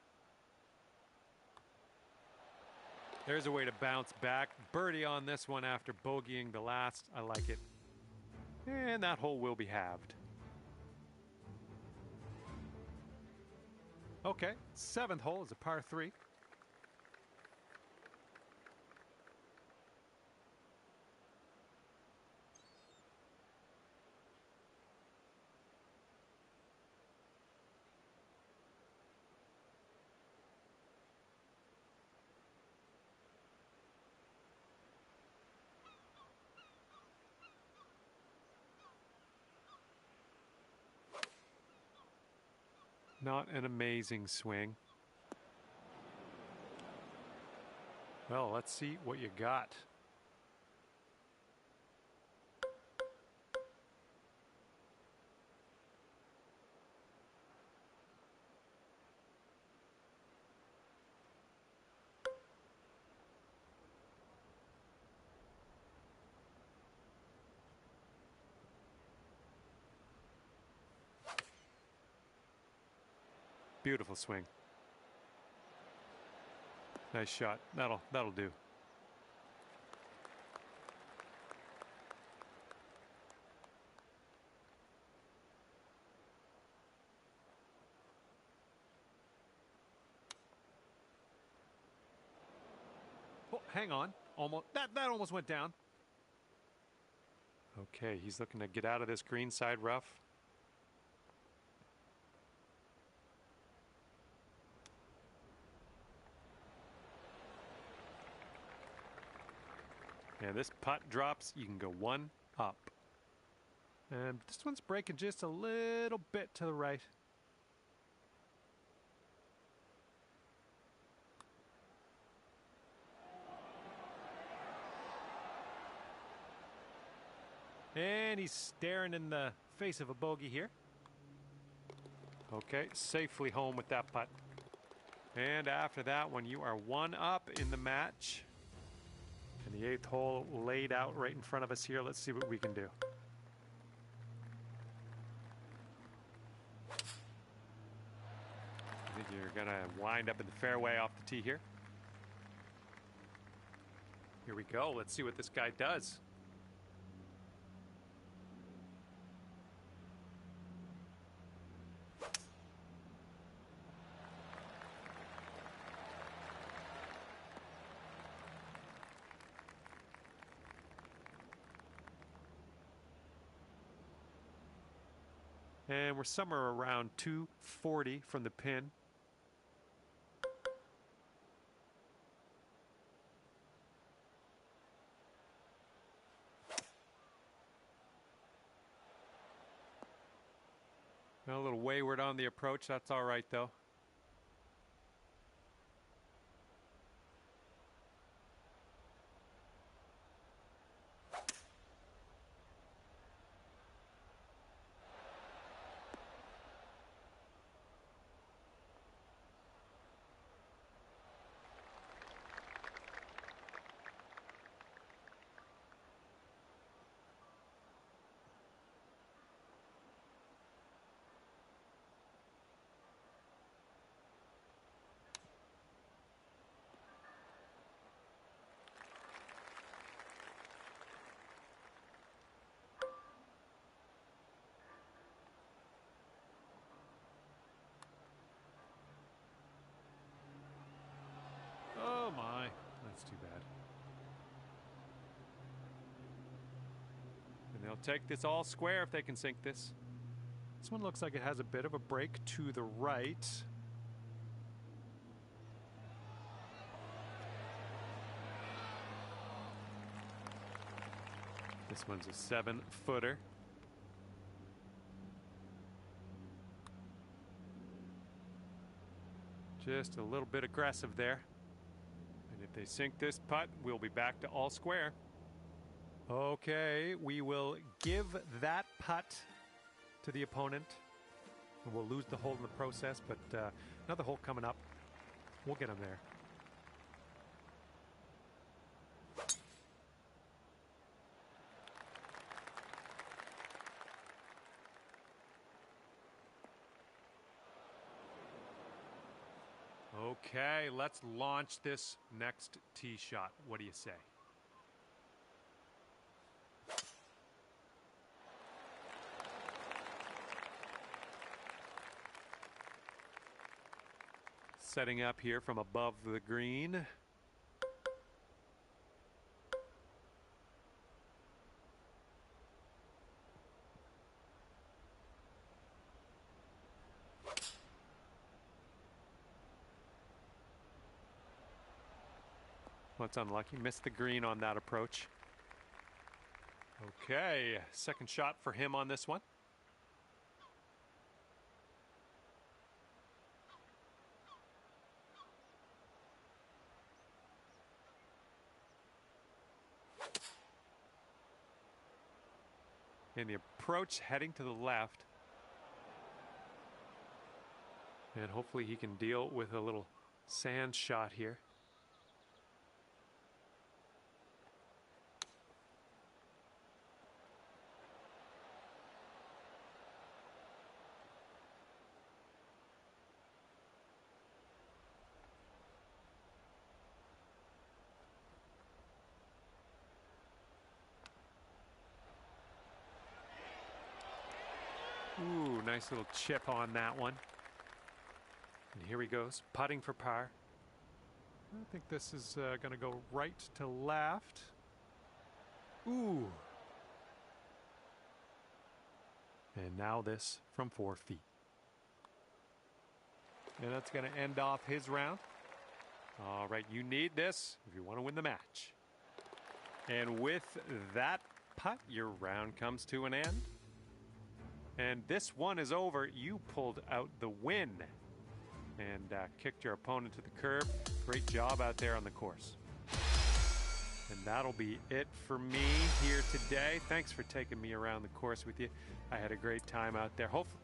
There's a way to bounce back. Birdie on this one after bogeying the last. I like it. And that hole will be halved. Okay, 7th hole is a par 3. Not an amazing swing. Well, let's see what you got. Beautiful swing. Nice shot. That'll do. Oh, hang on. Almost that almost went down. Okay, he's looking to get out of this green side rough. And this putt drops, you can go one up. And this one's breaking just a little bit to the right. And he's staring in the face of a bogey here. Okay, safely home with that putt. And after that one, you are one up in the match. And the 8th hole laid out right in front of us here. Let's see what we can do. I think you're going to wind up in the fairway off the tee here. Here we go. Let's see what this guy does. And we're somewhere around 240 from the pin. A little wayward on the approach. That's all right, though. Oh my. That's too bad. And they'll take this all square if they can sink this. This one looks like it has a bit of a break to the right. This one's a 7-footer. Just a little bit aggressive there. And if they sink this putt, we'll be back to all square. Okay, we will give that putt to the opponent. And we'll lose the hole in the process, but another hole coming up. We'll get them there. Okay, let's launch this next tee shot. What do you say? Setting up here from above the green. Well, it's unlucky. Missed the green on that approach. Okay, second shot for him on this one. And the approach heading to the left. And hopefully he can deal with a little sand shot here. nice little chip on that one. And here he goes, putting for par. I think this is going to go right to left. Ooh. And now this from 4 feet. And that's going to end off his round. All right, you need this if you want to win the match. And with that putt, your round comes to an end. And this one is over. You pulled out the win and kicked your opponent to the curb. Great job out there on the course. And that'll be it for me here today. Thanks for taking me around the course with you. I had a great time out there. Hopefully.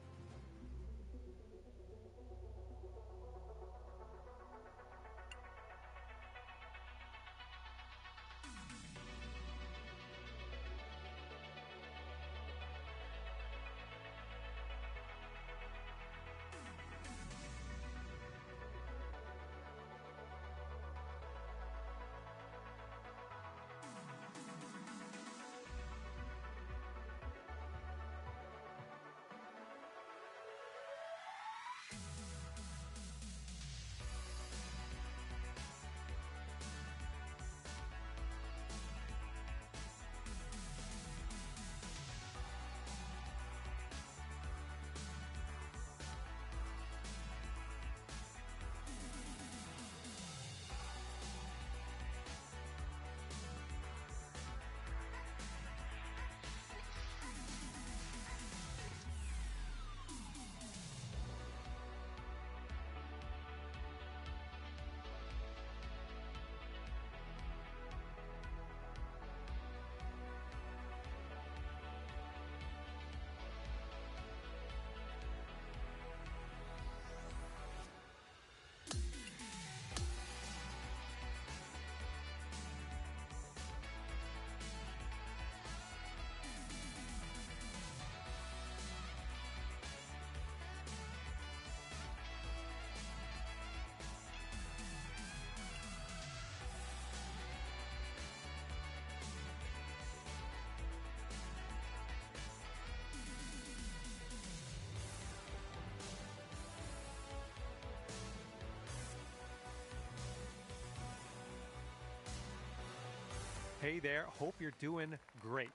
Hey there, hope you're doing great,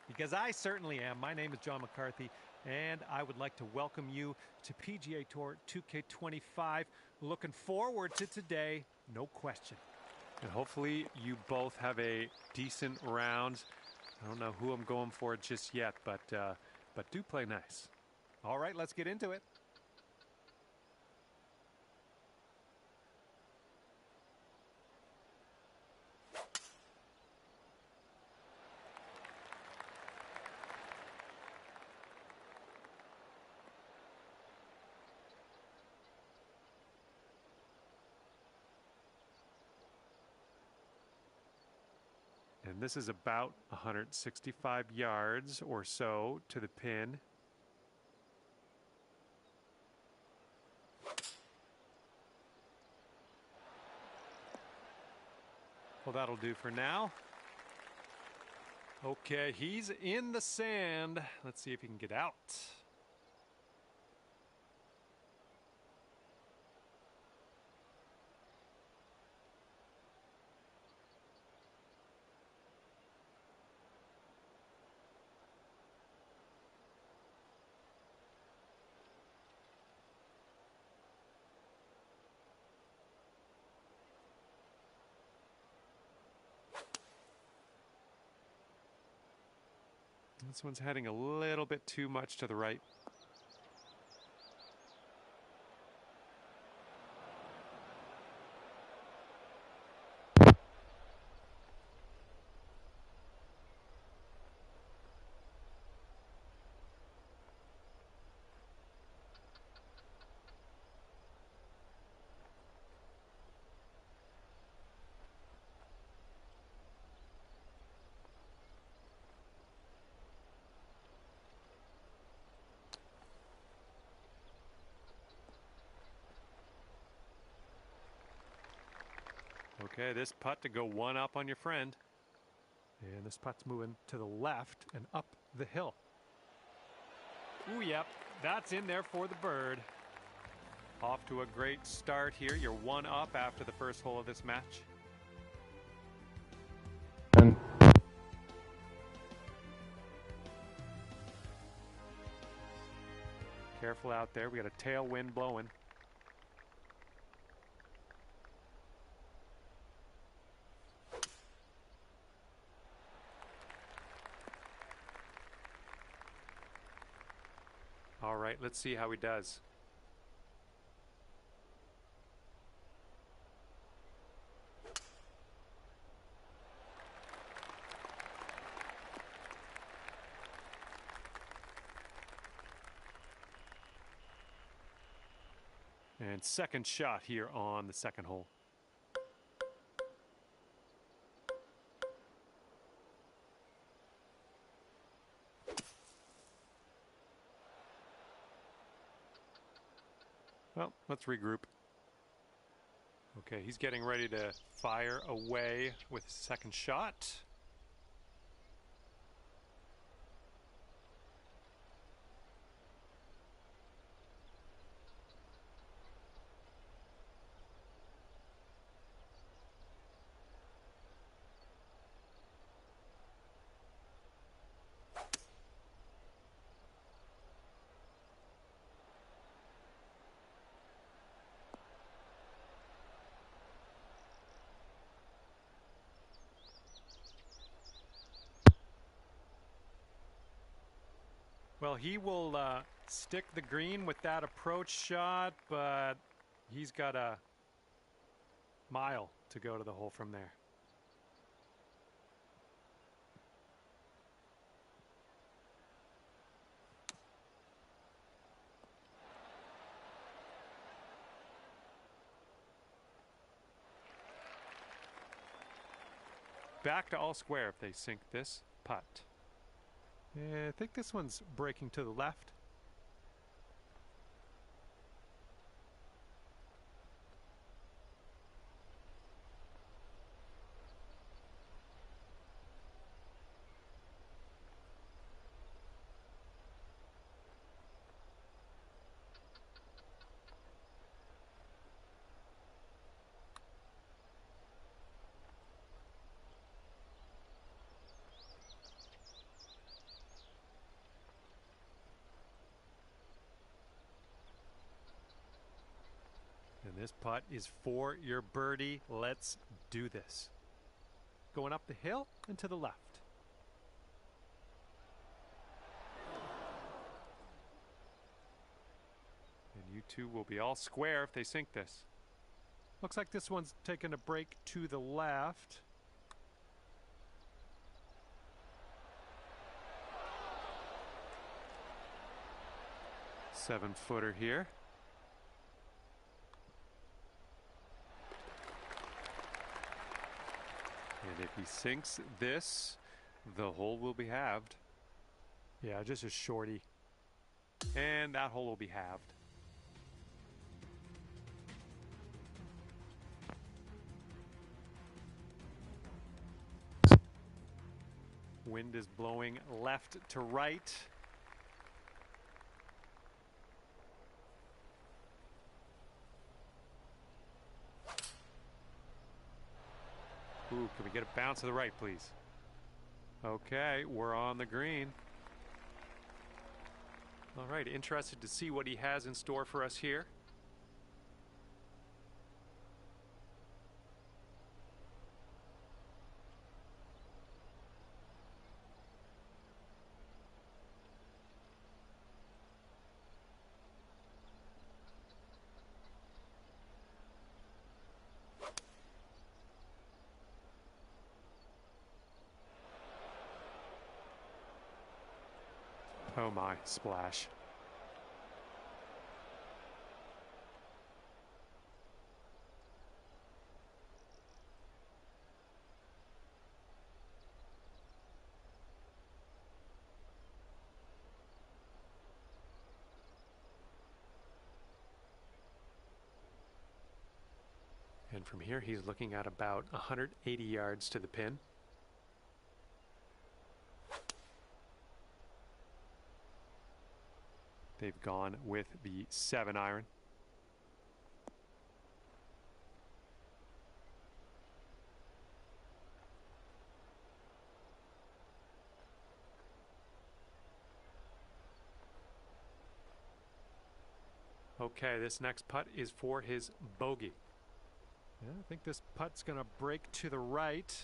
because I certainly am. My name is John McCarthy, and I would like to welcome you to PGA Tour 2K25. Looking forward to today, no question. And hopefully you both have a decent round. I don't know who I'm going for just yet, but do play nice. All right, let's get into it. And this is about 165 yards or so to the pin. Well, that'll do for now. Okay, he's in the sand. Let's see if he can get out. This one's heading a little bit too much to the right. Okay, this putt to go one up on your friend. And this putt's moving to the left and up the hill. Ooh, yep. That's in there for the bird. Off to a great start here. You're 1 up after the first hole of this match. Careful out there. We got a tailwind blowing. All right, let's see how he does. And second shot here on the second hole. Well, let's regroup. Okay, he's getting ready to fire away with his second shot. Well, he will stick the green with that approach shot, but he's got a mile to go to the hole from there. Back to all square if they sink this putt. I think this one's breaking to the left. And this putt is for your birdie. Let's do this. Going up the hill and to the left. And you two will be all square if they sink this. Looks like this one's taking a break to the left. Seven-footer here. And if he sinks this, the hole will be halved. Yeah, just a shorty. And that hole will be halved. Wind is blowing left to right. Ooh, can we get a bounce to the right, please? Okay, we're on the green. All right, interested to see what he has in store for us here. Oh my, splash. And from here, he's looking at about 180 yards to the pin. They've gone with the 7-iron. Okay, this next putt is for his bogey. Yeah, I think this putt's going to break to the right.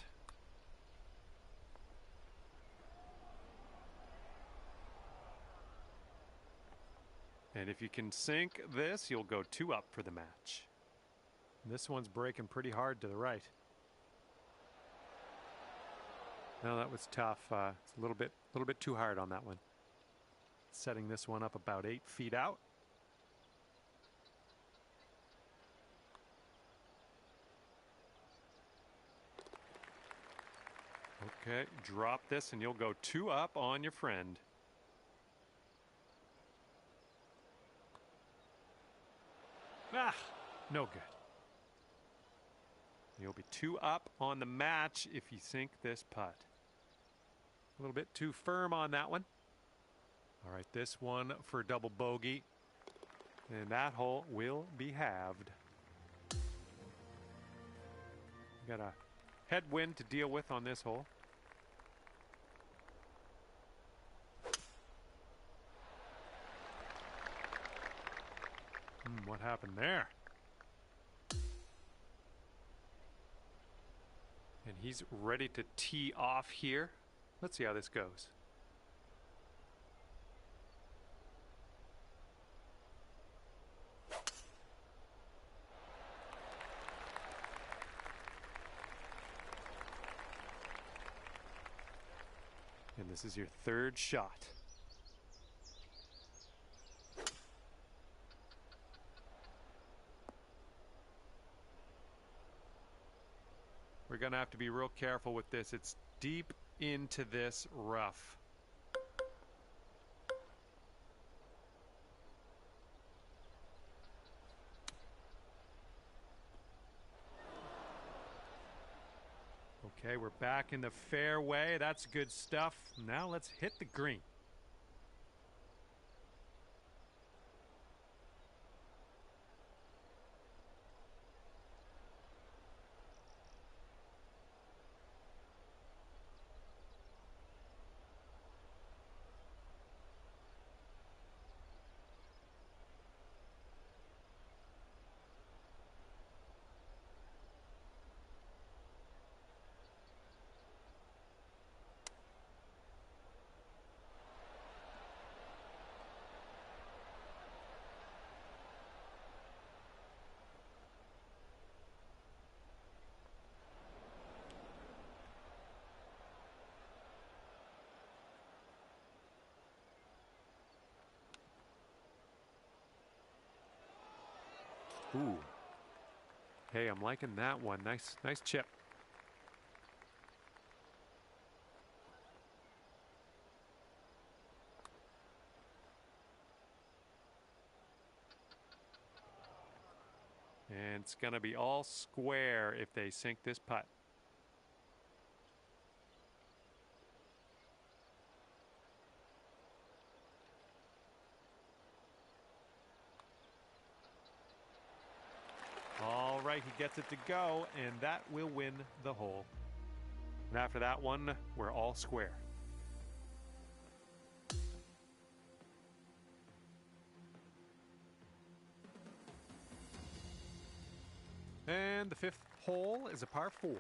And if you can sink this, you'll go 2 up for the match. This one's breaking pretty hard to the right. No, that was tough. It's a little bit too hard on that one. Setting this one up about 8 feet out. Okay, drop this and you'll go 2 up on your friend. Ah, no good. You'll be 2 up on the match if you sink this putt. A little bit too firm on that one. All right, this one for double bogey. And that hole will be halved. Got a headwind to deal with on this hole. What happened there? And he's ready to tee off here. Let's see how this goes. And this is your 3rd shot. We're going to have to be real careful with this. It's deep into this rough. Okay, we're back in the fairway. That's good stuff. Now let's hit the green. Ooh. Hey, I'm liking that one. Nice chip. And it's going to be all square if they sink this putt. All right, he gets it to go, and that will win the hole. And after that one, we're all square. And the 5th hole is a par 4.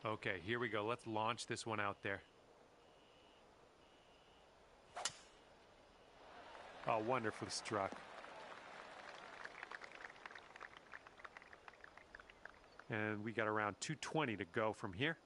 Okay, here we go. Let's launch this one out there. Oh, wonderfully struck. And we got around 220 to go from here.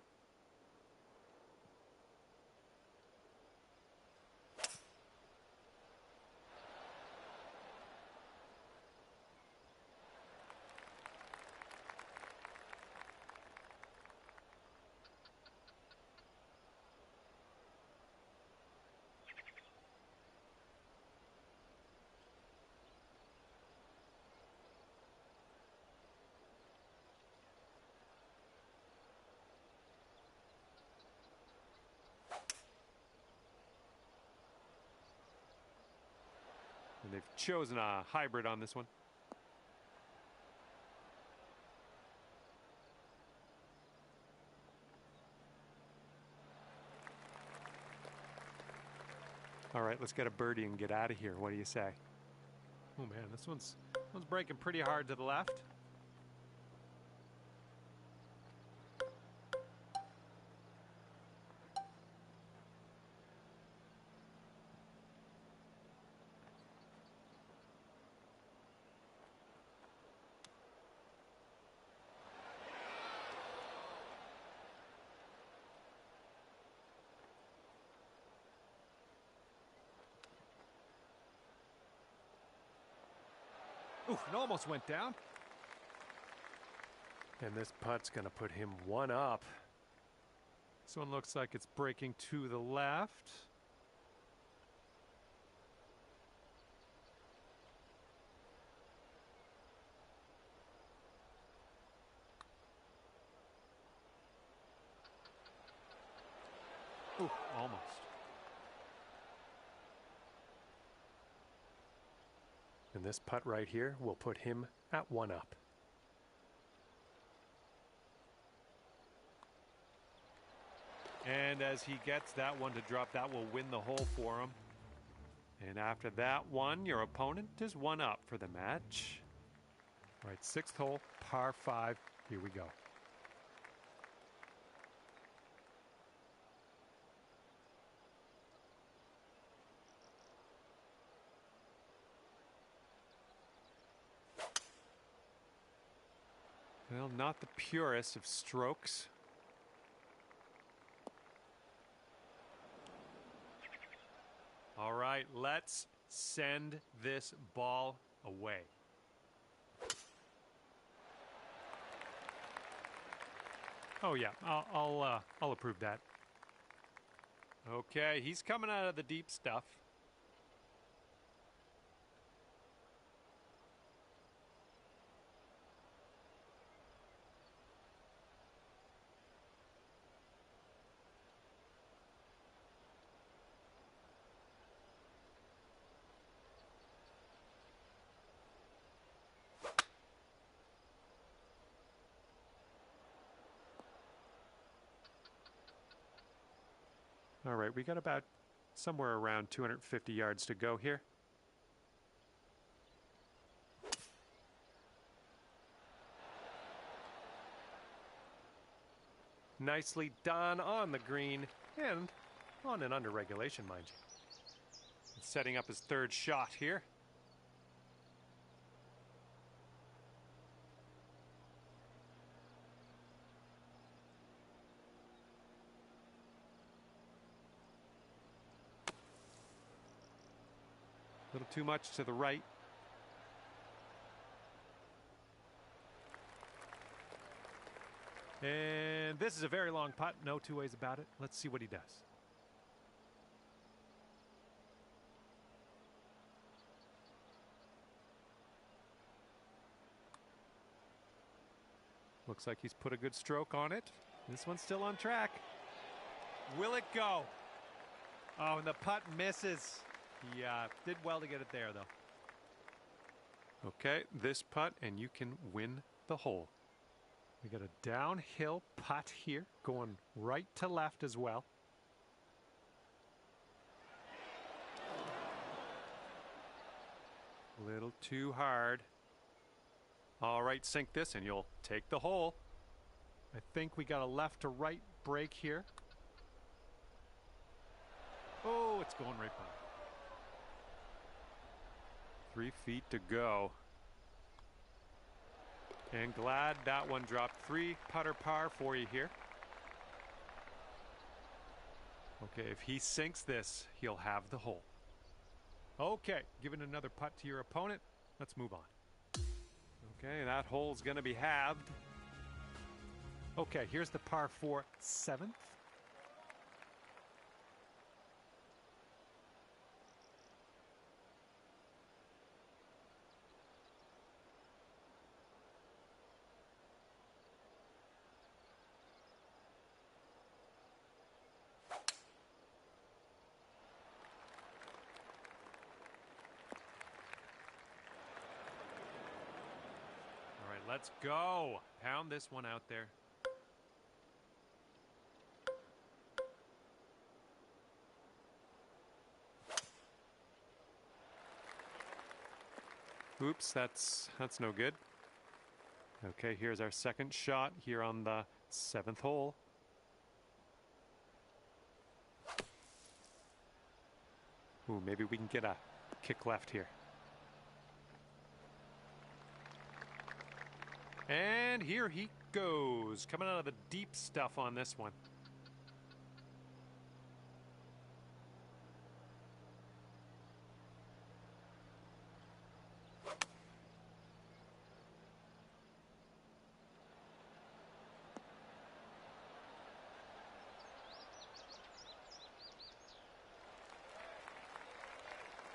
they've chosen a hybrid on this one. All right, let's get a birdie and get out of here. What do you say? Oh man, this one's breaking pretty hard to the left. Ooh, it almost went down. And this putt's going to put him one up. This one looks like it's breaking to the left. Ooh, almost. And this putt right here will put him at one up. And as he gets that one to drop, that will win the hole for him. And after that one, your opponent is one up for the match. All right, 6th hole, par 5. Here we go. Well, not the purest of strokes. All right, let's send this ball away. Oh yeah, I'll approve that. Okay, he's coming out of the deep stuff. All right, we got about somewhere around 250 yards to go here. Nicely done on the green and on and under regulation, mind you. Setting up his 3rd shot here. A little too much to the right. And this is a very long putt, no two ways about it. Let's see what he does. Looks like he's put a good stroke on it. This one's still on track. Will it go? Oh, and the putt misses. He did well to get it there, though. Okay, this putt, and you can win the hole. We got a downhill putt here, going right to left as well. A little too hard. All right, sink this, and you'll take the hole. I think we got a left to right break here. Oh, it's going right by. 3 feet to go. And glad that one dropped. 3 putter par for you here. Okay, if he sinks this, he'll have the hole. Okay, giving another putt to your opponent. Let's move on. Okay, that hole's going to be halved. Okay, here's the par 4 7th. Let's go. Pound this one out there. Oops, that's no good. Okay, here's our second shot here on the 7th hole. Ooh, maybe we can get a kick left here. And here he goes, coming out of the deep stuff on this one.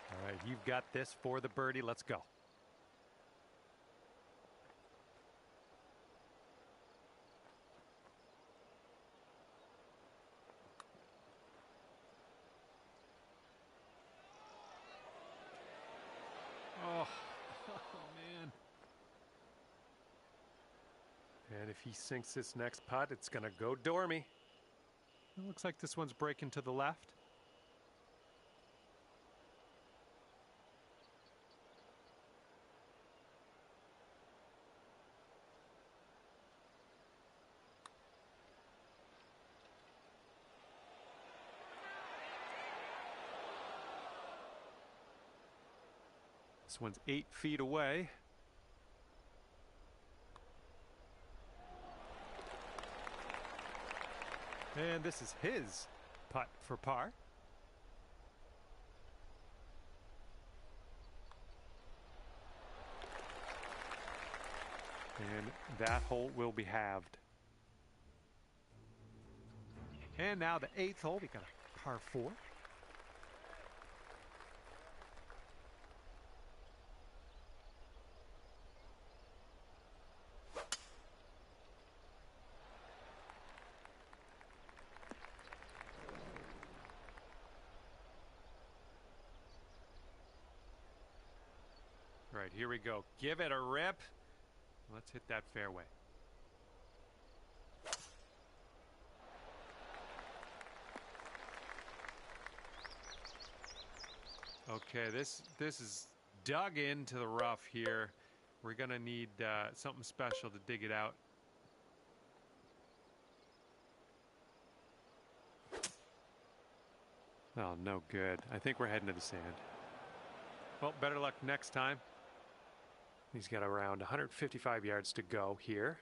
All right, you've got this for the birdie. Let's go. Oh, man. And if he sinks this next putt, it's going to go dormy. It looks like this one's breaking to the left. This one's 8 feet away. And this is his putt for par. And that hole will be halved. And now the 8th hole, we got a par 4. Right, here we go. Give it a rip. Let's hit that fairway. Okay, this is dug into the rough here. We're gonna need something special to dig it out. Oh, no good. I think we're heading to the sand. Well, better luck next time. He's got around 155 yards to go here.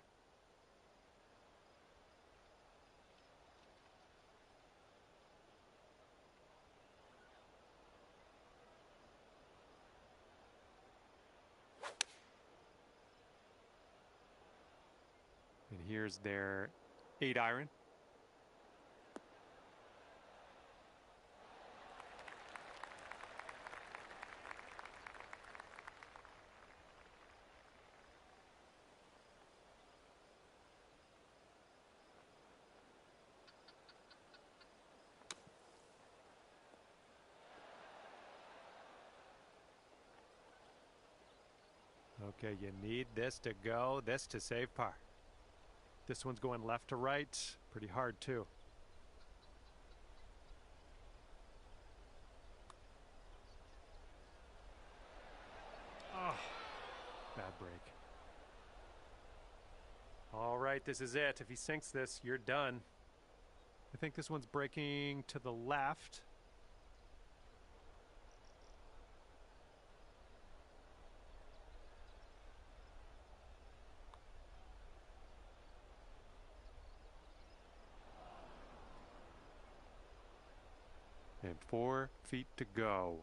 And here's their 8-iron. Okay, you need this to go, this to save par. This one's going left to right, pretty hard too. Oh, bad break. All right, this is it. If he sinks this, you're done. I think this one's breaking to the left. And 4 feet to go.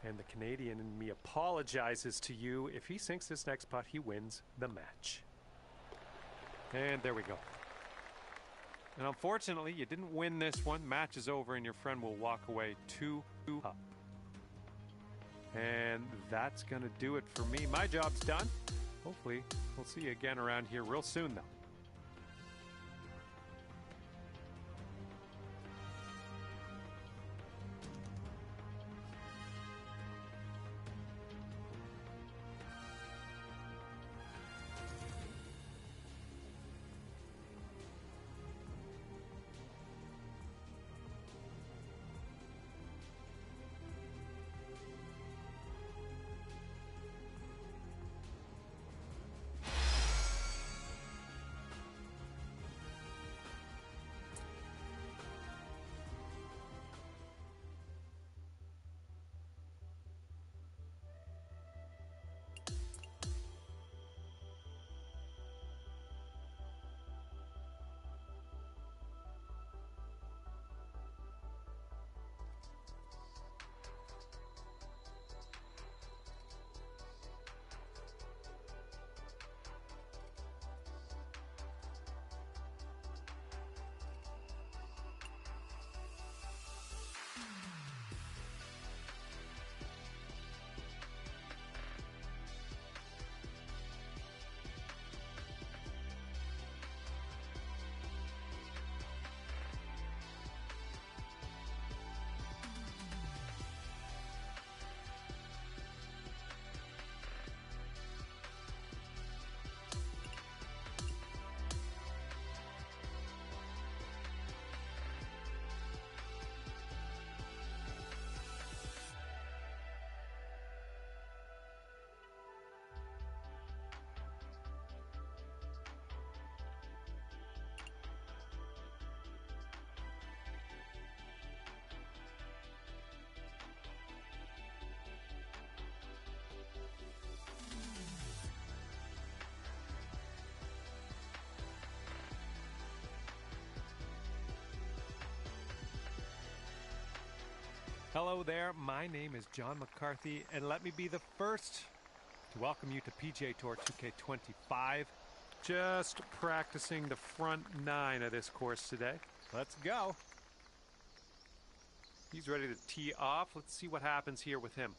And the Canadian in me apologizes to you. If he sinks this next putt, he wins the match. And there we go. And unfortunately, you didn't win this one. Match is over, and your friend will walk away 2 up. And that's going to do it for me. My job's done. Hopefully, we'll see you again around here real soon, though. Hello there, my name is John McCarthy, and let me be the first to welcome you to PGA Tour 2K25. Just practicing the front 9 of this course today. Let's go. He's ready to tee off. Let's see what happens here with him.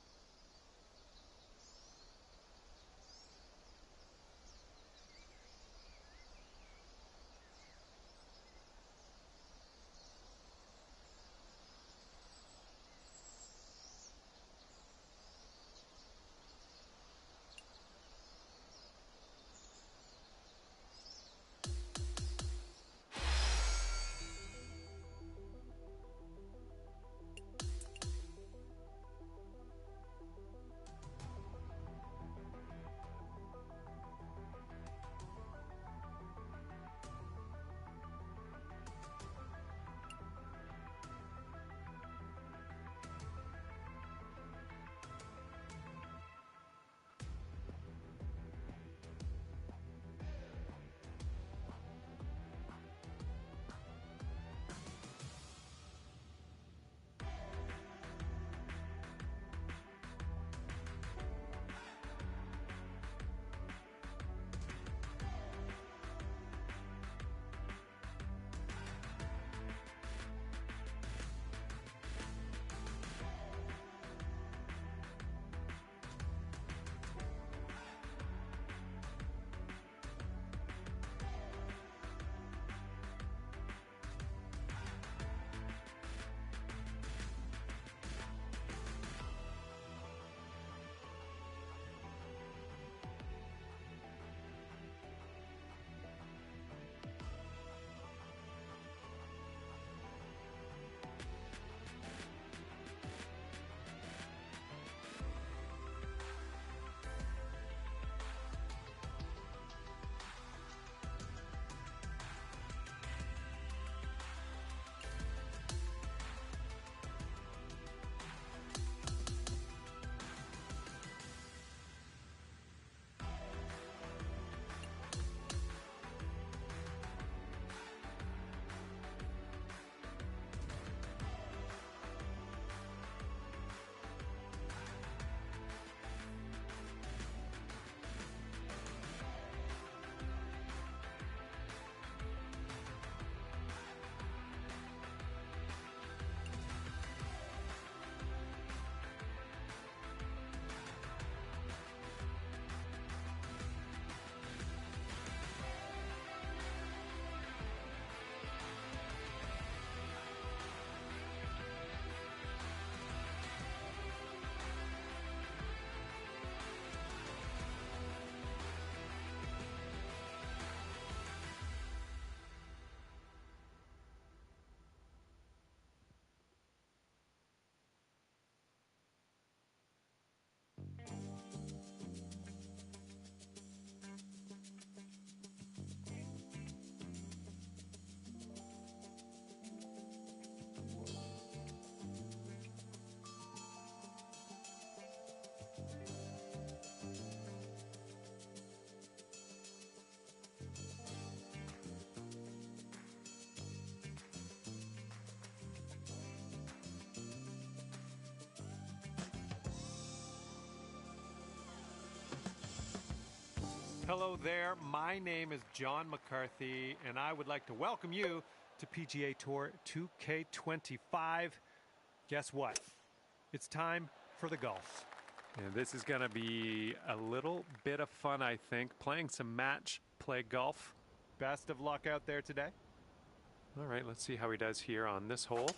Hello there, my name is John McCarthy, and I would like to welcome you to PGA Tour 2K25. Guess what? It's time for the golf. And this is going to be a little bit of fun, I think, playing some match play golf. Best of luck out there today. All right, let's see how he does here on this hole.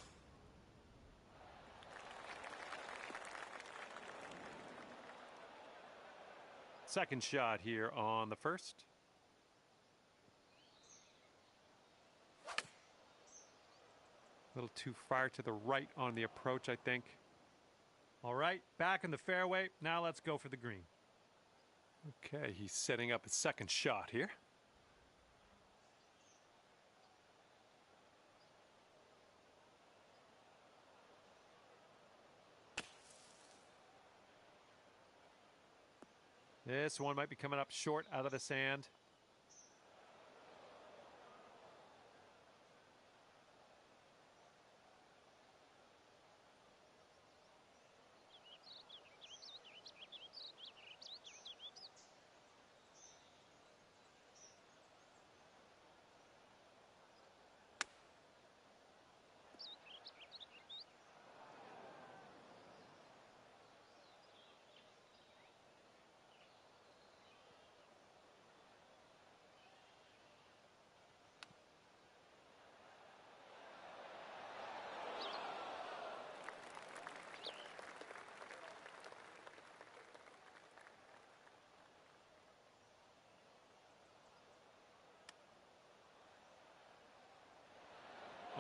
Second shot here on the first. A little too far to the right on the approach, I think. All right, back in the fairway. Now let's go for the green. Okay, he's setting up his second shot here. This one might be coming up short out of the sand.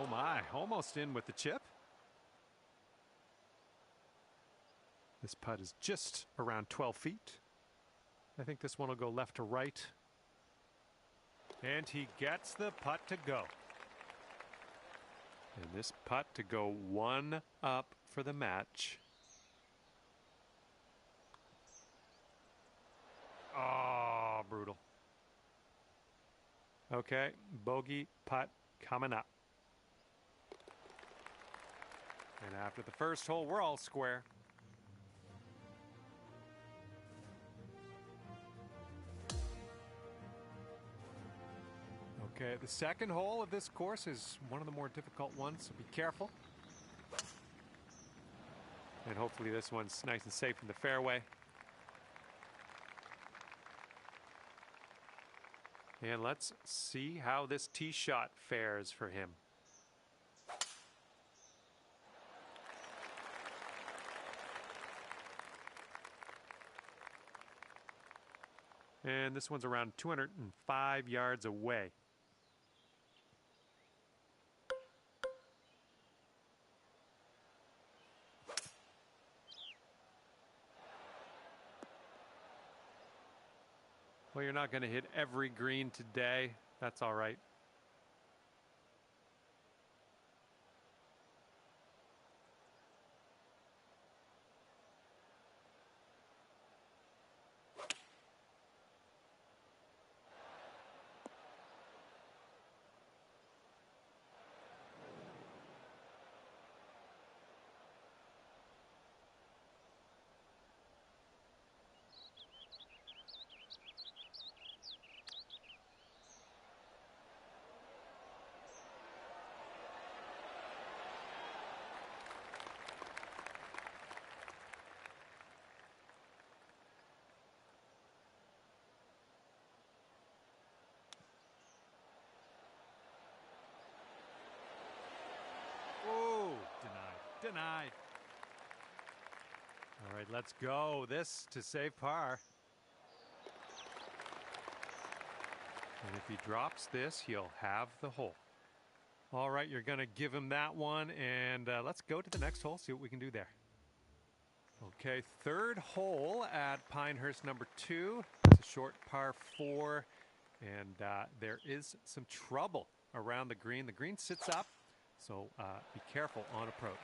Oh my, almost in with the chip. This putt is just around 12 feet. I think this one will go left to right. And he gets the putt to go. And this putt to go one up for the match. Oh, brutal. Okay, bogey putt coming up. And after the first hole, we're all square. Okay, the second hole of this course is one of the more difficult ones, so be careful. And hopefully this one's nice and safe in the fairway. And let's see how this tee shot fares for him. And this one's around 205 yards away. Well, you're not going to hit every green today. That's all right. Oh, denied, denied. All right, let's go. This to save par. And if he drops this, he'll have the hole. All right, you're going to give him that one, and let's go to the next hole, see what we can do there. Okay, third hole at Pinehurst number 2. It's a short par 4, and there is some trouble around the green. The green sits up, so be careful on approach.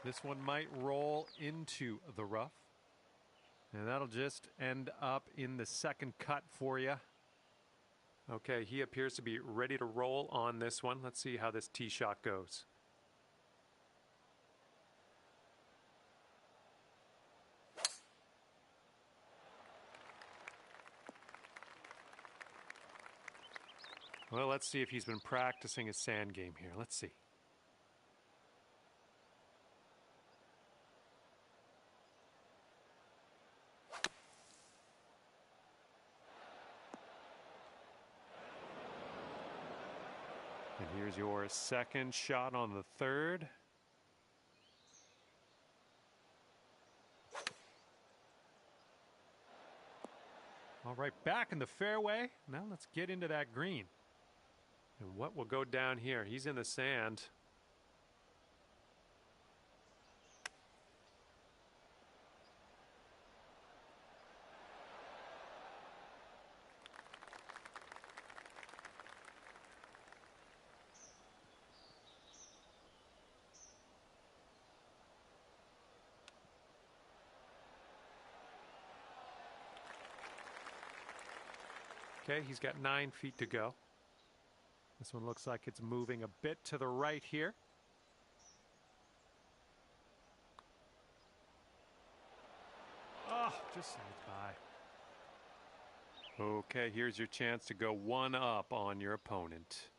This one might roll into the rough, and that'll just end up in the second cut for you. Okay, he appears to be ready to roll on this one. Let's see how this tee shot goes. Well, let's see if he's been practicing his sand game here. Let's see. And here's your second shot on the third. All right, back in the fairway. Now let's get into that green. And what will go down here? He's in the sand. Okay, he's got 9 feet to go. This one looks like it's moving a bit to the right here. Oh, just slides by. Okay, here's your chance to go one up on your opponent.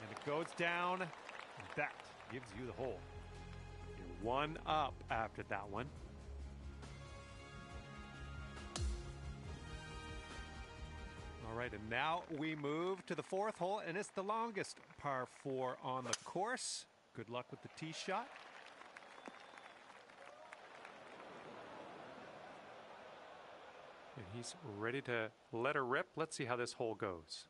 And it goes down. And that gives you the hole. You're one up after that one. All right, and now we move to the fourth hole, and it's the longest par 4 on the course. Good luck with the tee shot. And he's ready to let her rip. Let's see how this hole goes.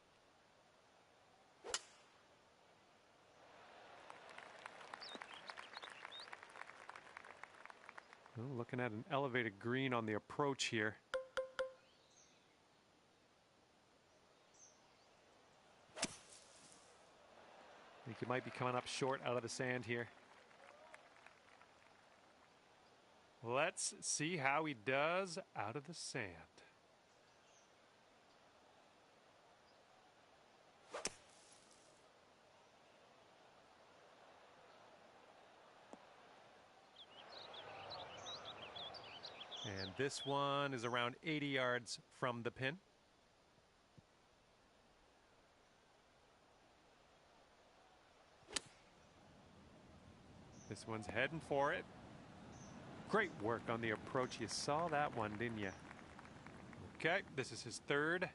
Well, looking at an elevated green on the approach here. I think he might be coming up short out of the sand here. Let's see how he does out of the sand. And this one is around 80 yards from the pin. This one's heading for it. Great work on the approach. You saw that one, didn't you? Okay, this is his third.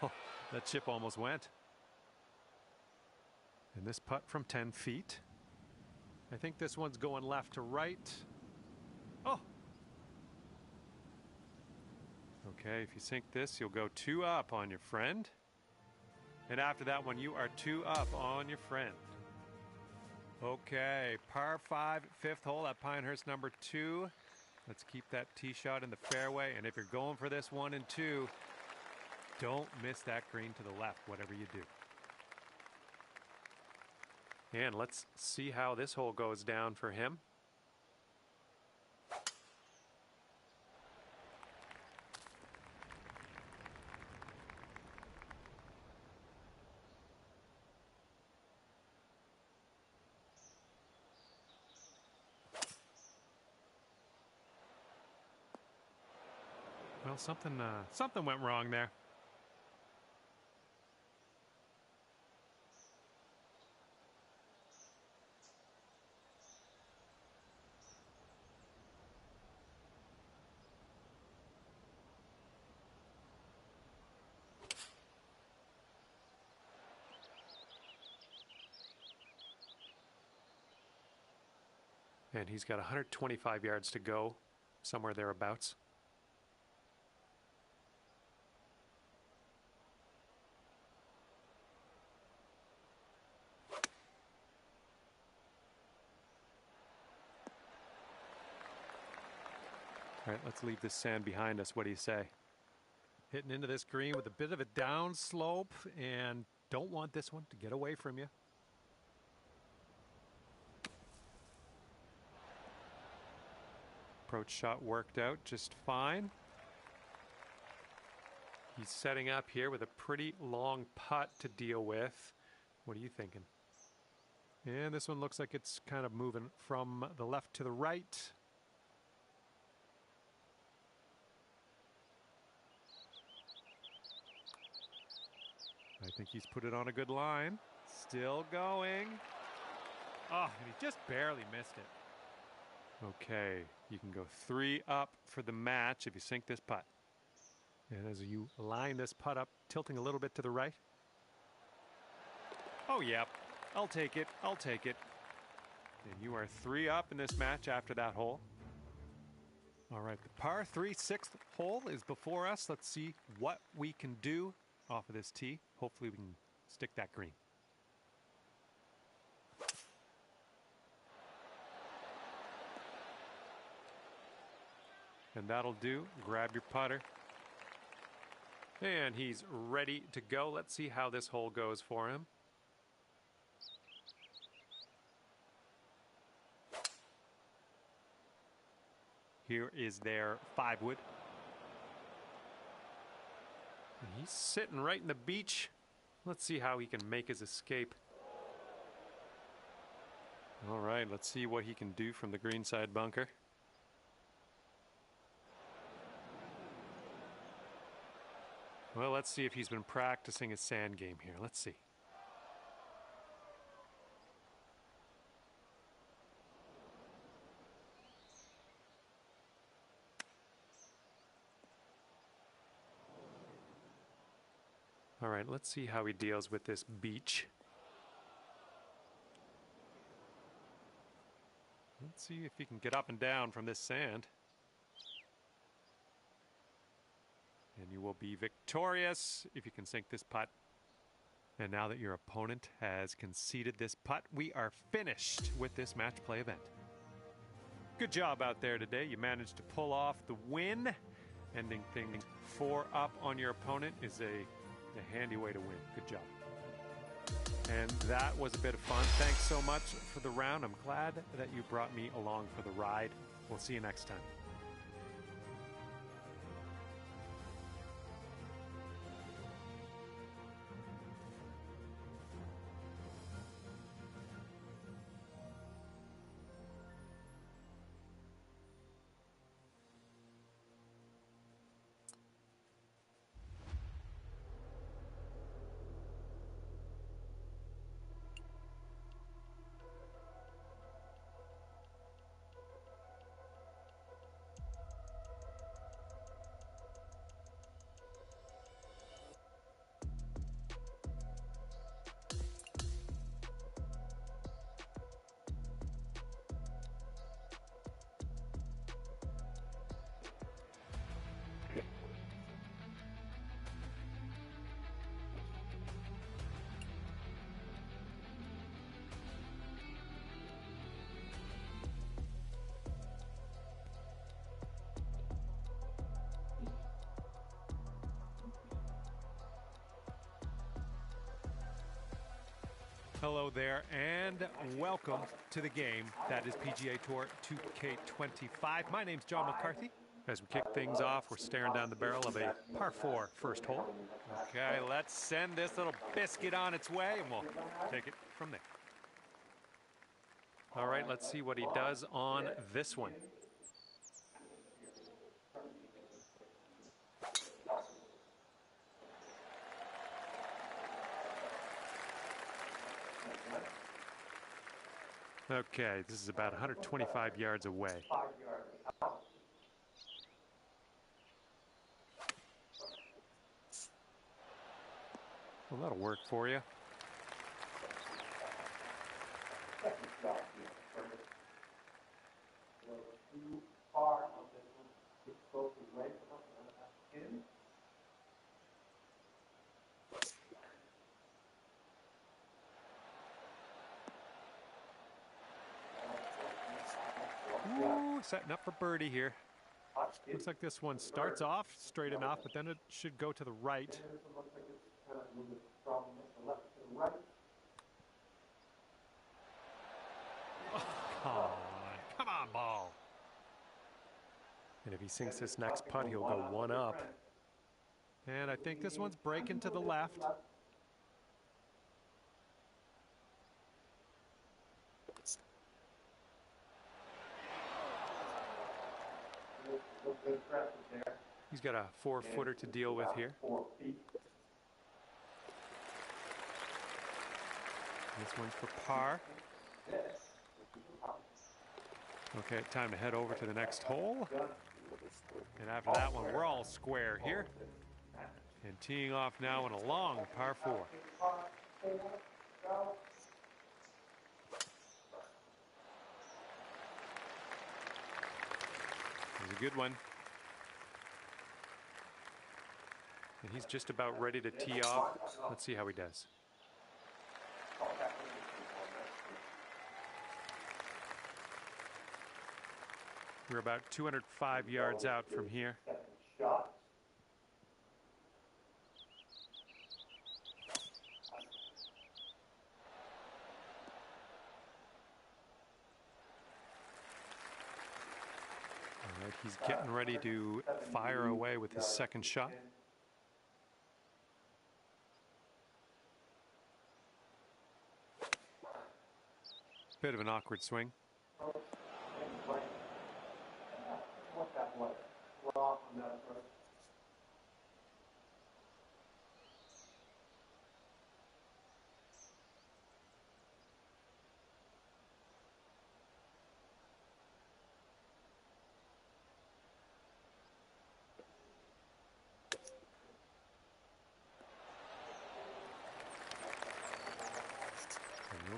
Oh, that chip almost went. And this putt from 10 feet. I think this one's going left to right. Oh! Okay, if you sink this, you'll go 2 up on your friend. And after that one, you are 2 up on your friend. Okay, par 5, 5th hole at Pinehurst number 2. Let's keep that tee shot in the fairway. And if you're going for this 1 and 2, don't miss that green to the left, whatever you do. And let's see how this hole goes down for him. Well, something went wrong there. And he's got 125 yards to go, somewhere thereabouts. All right, let's leave this sand behind us. What do you say? Hitting into this green with a bit of a down slope, and don't want this one to get away from you. Approach shot worked out just fine. He's setting up here with a pretty long putt to deal with. What are you thinking? And this one looks like it's kind of moving from the left to the right. I think he's put it on a good line. Still going. Oh, and he just barely missed it. Okay, you can go 3 up for the match if you sink this putt. And as you line this putt up, tilting a little bit to the right. Oh, yeah, I'll take it. I'll take it. And you are 3 up in this match after that hole. All right, the par 3 6th hole is before us. Let's see what we can do off of this tee. Hopefully we can stick that green. And that'll do. Grab your putter. And he's ready to go. Let's see how this hole goes for him. Here is their 5-wood. And he's sitting right in the beach. Let's see how he can make his escape. All right, let's see what he can do from the greenside bunker. Well, let's see if he's been practicing his sand game here. Let's see. All right, let's see how he deals with this beach. Let's see if he can get up and down from this sand. And you will be victorious if you can sink this putt. And now that your opponent has conceded this putt, we are finished with this match play event. Good job out there today. You managed to pull off the win. Ending things 4 up on your opponent is a handy way to win. Good job. And that was a bit of fun. Thanks so much for the round. I'm glad that you brought me along for the ride. We'll see you next time. Hello there, and welcome to the game that is PGA Tour 2K25. My name's John McCarthy. As we kick things off, we're staring down the barrel of a par 4 first hole. Okay, let's send this little biscuit on its way, and we'll take it from there. All right, let's see what he does on this one. Okay, this is about 125 yards away. Well, that'll work for you. Ooh, setting up for birdie here. Looks like this one starts off straight enough, but then it should go to the right. Oh, come on, ball. And if he sinks this next putt, he'll go 1 up. And I think this one's breaking to the left. He's got a 4-footer to deal with here. This one's for par. Okay, time to head over to the next hole. And after that one, we're all square here. And teeing off now in a long par 4. Here's a good one. And he's just about ready to tee off. Let's see how he does. We're about 205 yards out from here. All right, he's getting ready to fire away with his second shot. Bit of an awkward swing.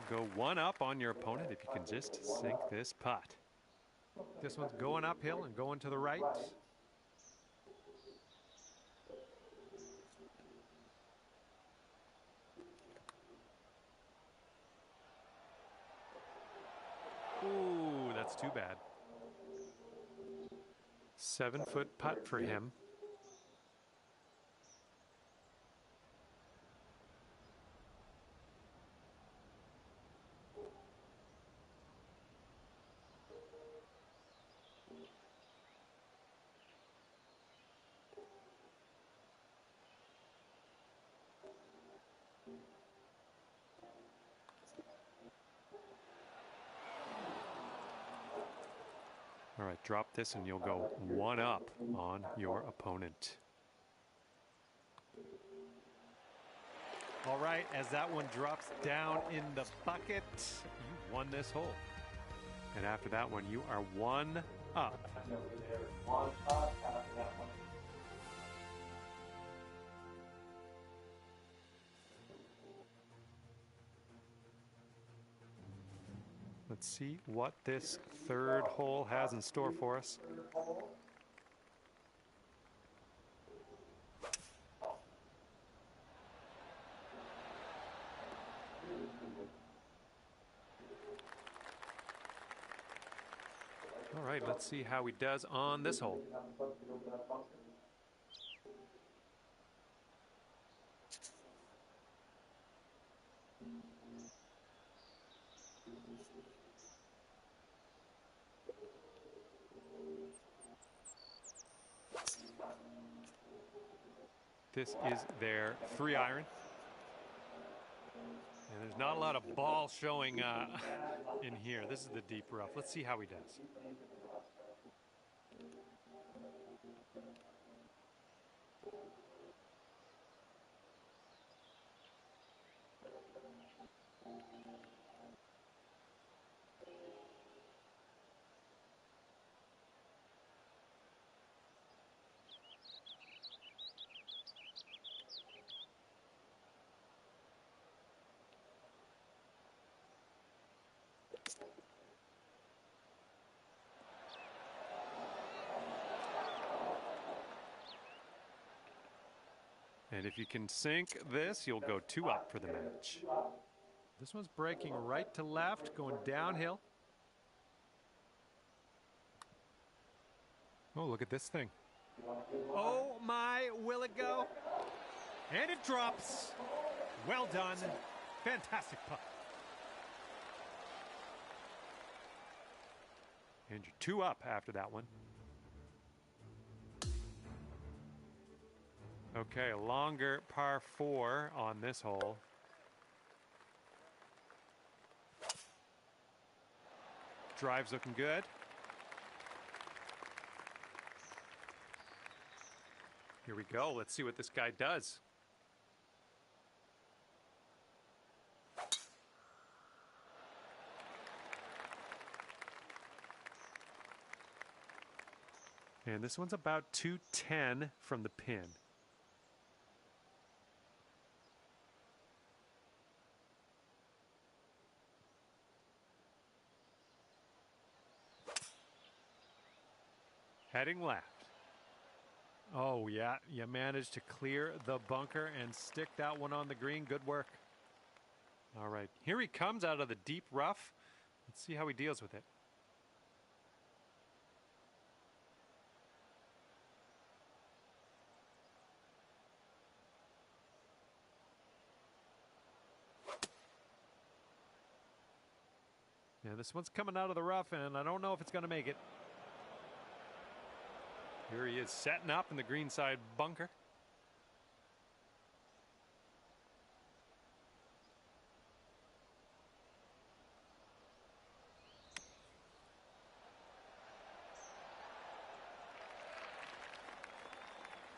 You'll go one up on your opponent if you can just sink this putt. This one's going uphill and going to the right. Ooh, that's too bad. 7-foot putt for him. All right, drop this and you'll go one up on your opponent. All right, as that one drops down in the bucket, you won this hole. And after that one, you are one up. Let's see what this third hole has in store for us. All right, let's see how he does on this hole. This is their 3-iron. And there's not a lot of ball showing in here. This is the deep rough. Let's see how he does. And if you can sink this, you'll go 2 up for the match. This one's breaking right to left, going downhill. Oh, look at this thing. Oh my, will it go? And it drops. Well done. Fantastic putt. And you're 2 up after that one. Okay, a longer par 4 on this hole. Drive's looking good. Here we go. Let's see what this guy does. And this one's about 210 from the pin. Heading left. Oh, yeah, you managed to clear the bunker and stick that one on the green. Good work. All right, here he comes out of the deep rough. Let's see how he deals with it. Yeah, this one's coming out of the rough, and I don't know if it's going to make it. Here he is setting up in the green side bunker.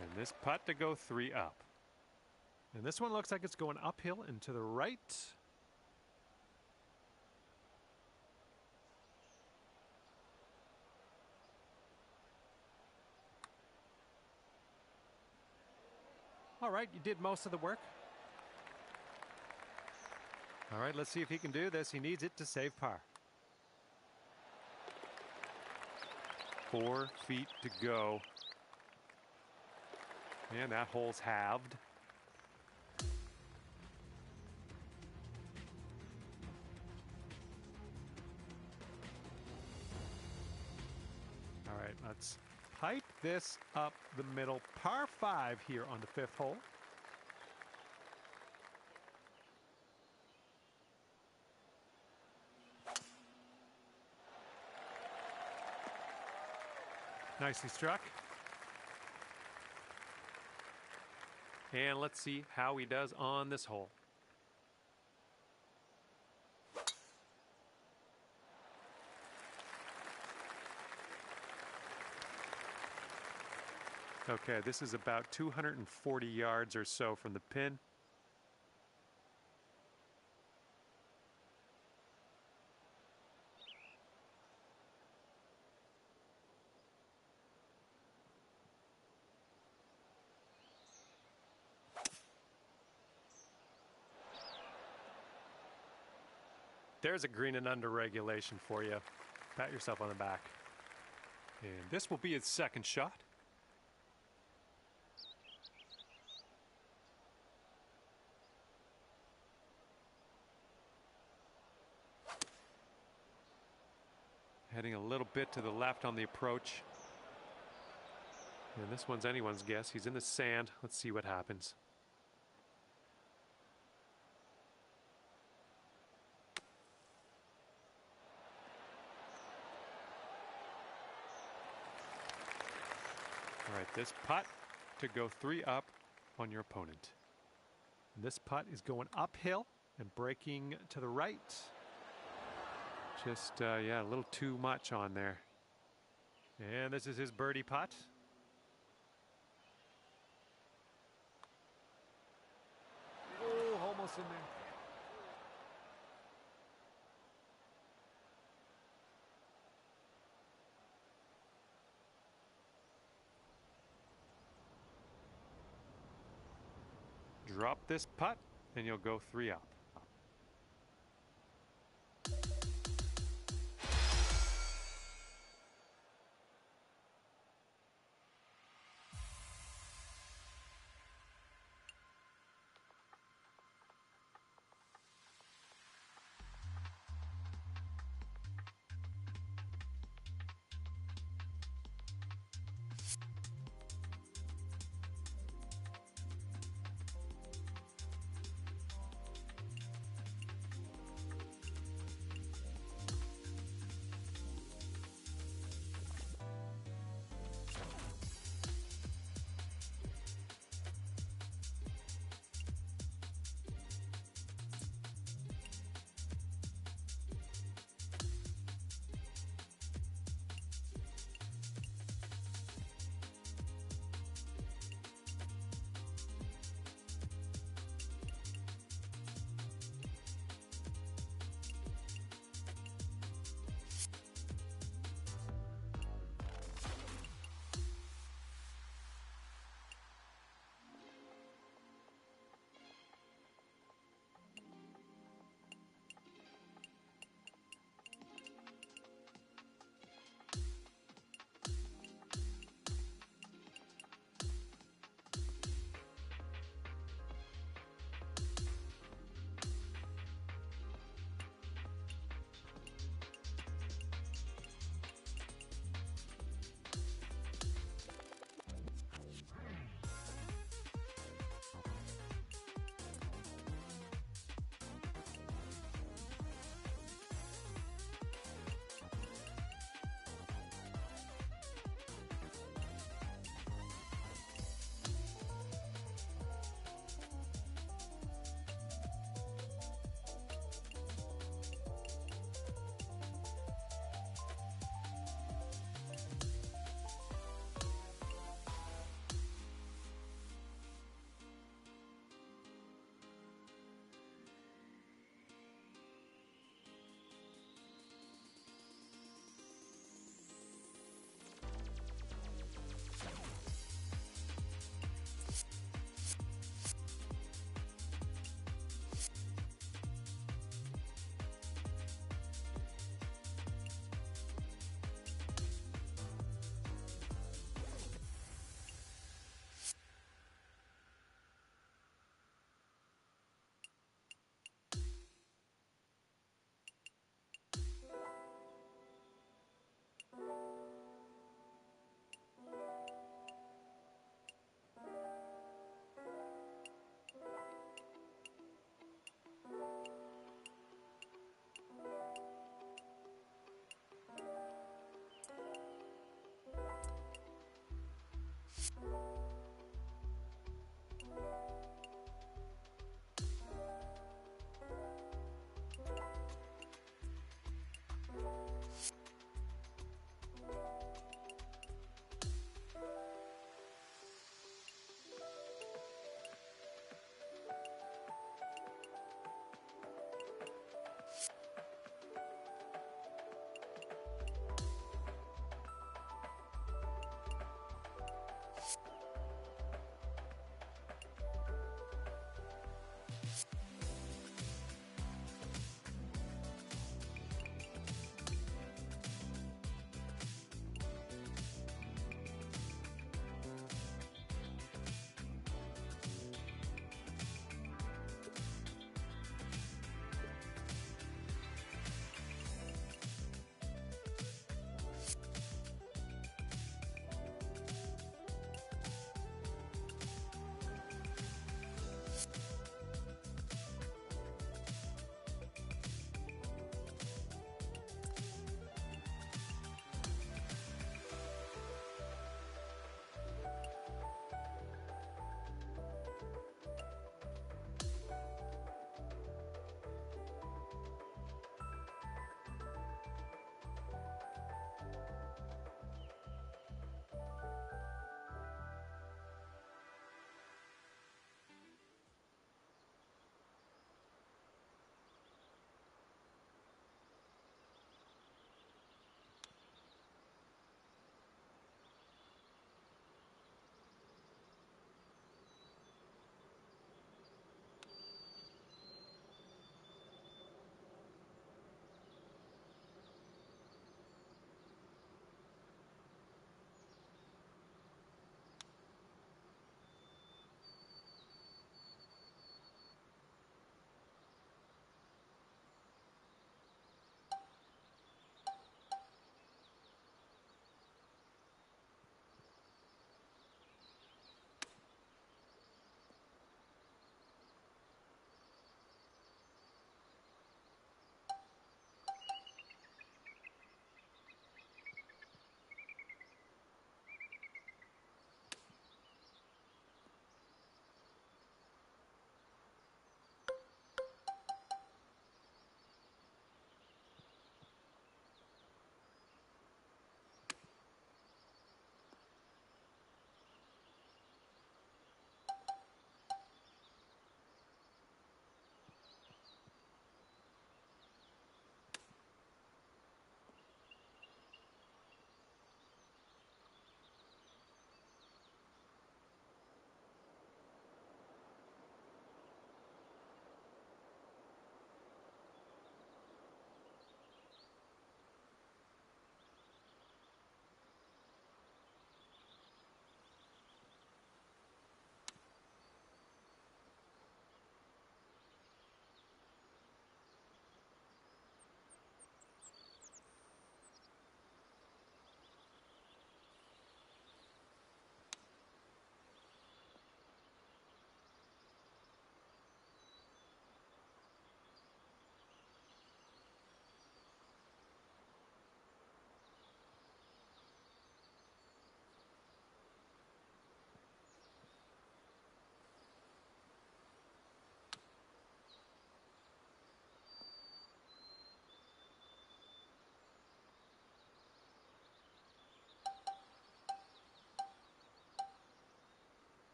And this putt to go 3 up. And this one looks like it's going uphill and to the right. All right, you did most of the work. All right, let's see if he can do this. He needs it to save par. 4 feet to go. And that hole's halved. All right, let's pipe this up the middle. Par 5 here on the 5th hole. Nicely struck. And let's see how he does on this hole. Okay, this is about 240 yards or so from the pin. There's a green and under regulation for you. Pat yourself on the back. And this will be his second shot. Heading a little bit to the left on the approach. And this one's anyone's guess. He's in the sand. Let's see what happens. All right, this putt to go 3 up on your opponent. This putt is going uphill and breaking to the right. Just, yeah, a little too much on there. And this is his birdie putt. Oh, almost in there. Drop this putt, and you'll go 3 up.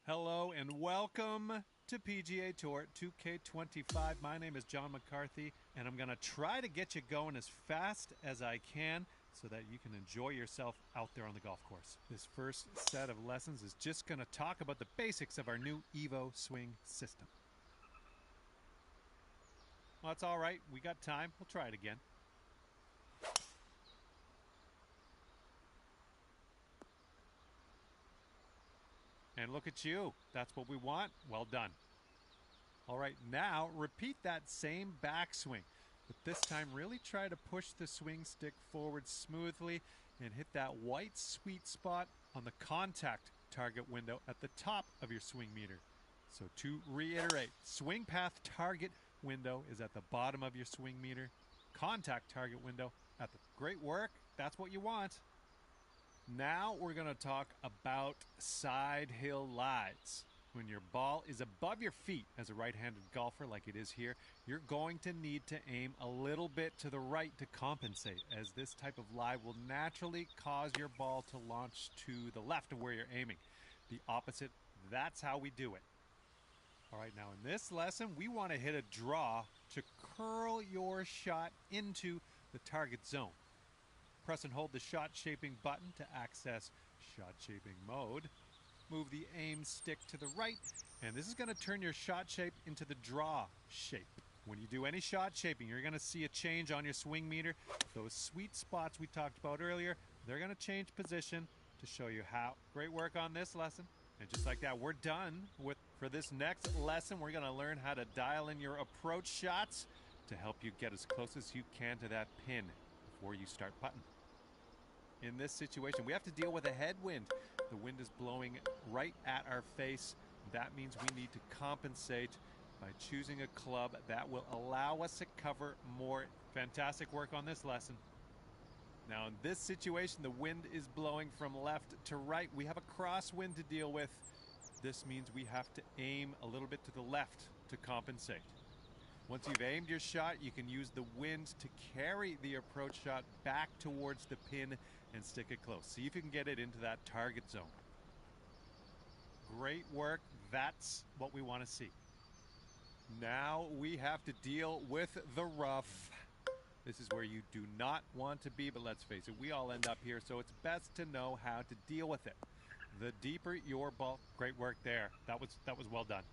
Hello and welcome to PGA Tour 2K25. My name is John McCarthy, and I'm going to try to get you going as fast as I can so that you can enjoy yourself out there on the golf course. This first set of lessons is just going to talk about the basics of our new Evo swing system. Well, that's all right. We got time. We'll try it again. And look at you. That's what we want. Well done. All right, now repeat that same backswing, but this time really try to push the swing stick forward smoothly and hit that white sweet spot on the contact target window at the top of your swing meter. So to reiterate, swing path target window is at the bottom of your swing meter, contact target window at the great work. That's what you want. Now we're going to talk about side hill lies. When your ball is above your feet as a right-handed golfer like it is here, you're going to need to aim a little bit to the right to compensate, as this type of lie will naturally cause your ball to launch to the left of where you're aiming. The opposite, that's how we do it. All right, now in this lesson, we want to hit a draw to curl your shot into the target zone. Press and hold the shot shaping button to access shot shaping mode. Move the aim stick to the right, and this is going to turn your shot shape into the draw shape. When you do any shot shaping, you're going to see a change on your swing meter. Those sweet spots we talked about earlier, they're going to change position to show you how. Great work on this lesson. And just like that, we're done for this next lesson. We're going to learn how to dial in your approach shots to help you get as close as you can to that pin before you start putting. In this situation, we have to deal with a headwind. The wind is blowing right at our face. That means we need to compensate by choosing a club that will allow us to cover more. Fantastic work on this lesson. Now in this situation, the wind is blowing from left to right. We have a crosswind to deal with. This means we have to aim a little bit to the left to compensate. Once you've aimed your shot, you can use the wind to carry the approach shot back towards the pin and stick it close. See if you can get it into that target zone. Great work. That's what we want to see. Now we have to deal with the rough. This is where you do not want to be, but let's face it, we all end up here, so it's best to know how to deal with it. The deeper your ball, great work there. That was well done.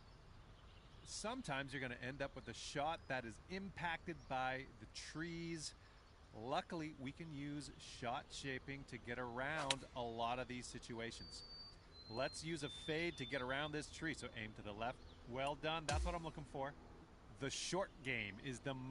Sometimes you're going to end up with a shot that is impacted by the trees. Luckily, we can use shot shaping to get around a lot of these situations. Let's use a fade to get around this tree. So aim to the left. Well done. That's what I'm looking for. The short game is the most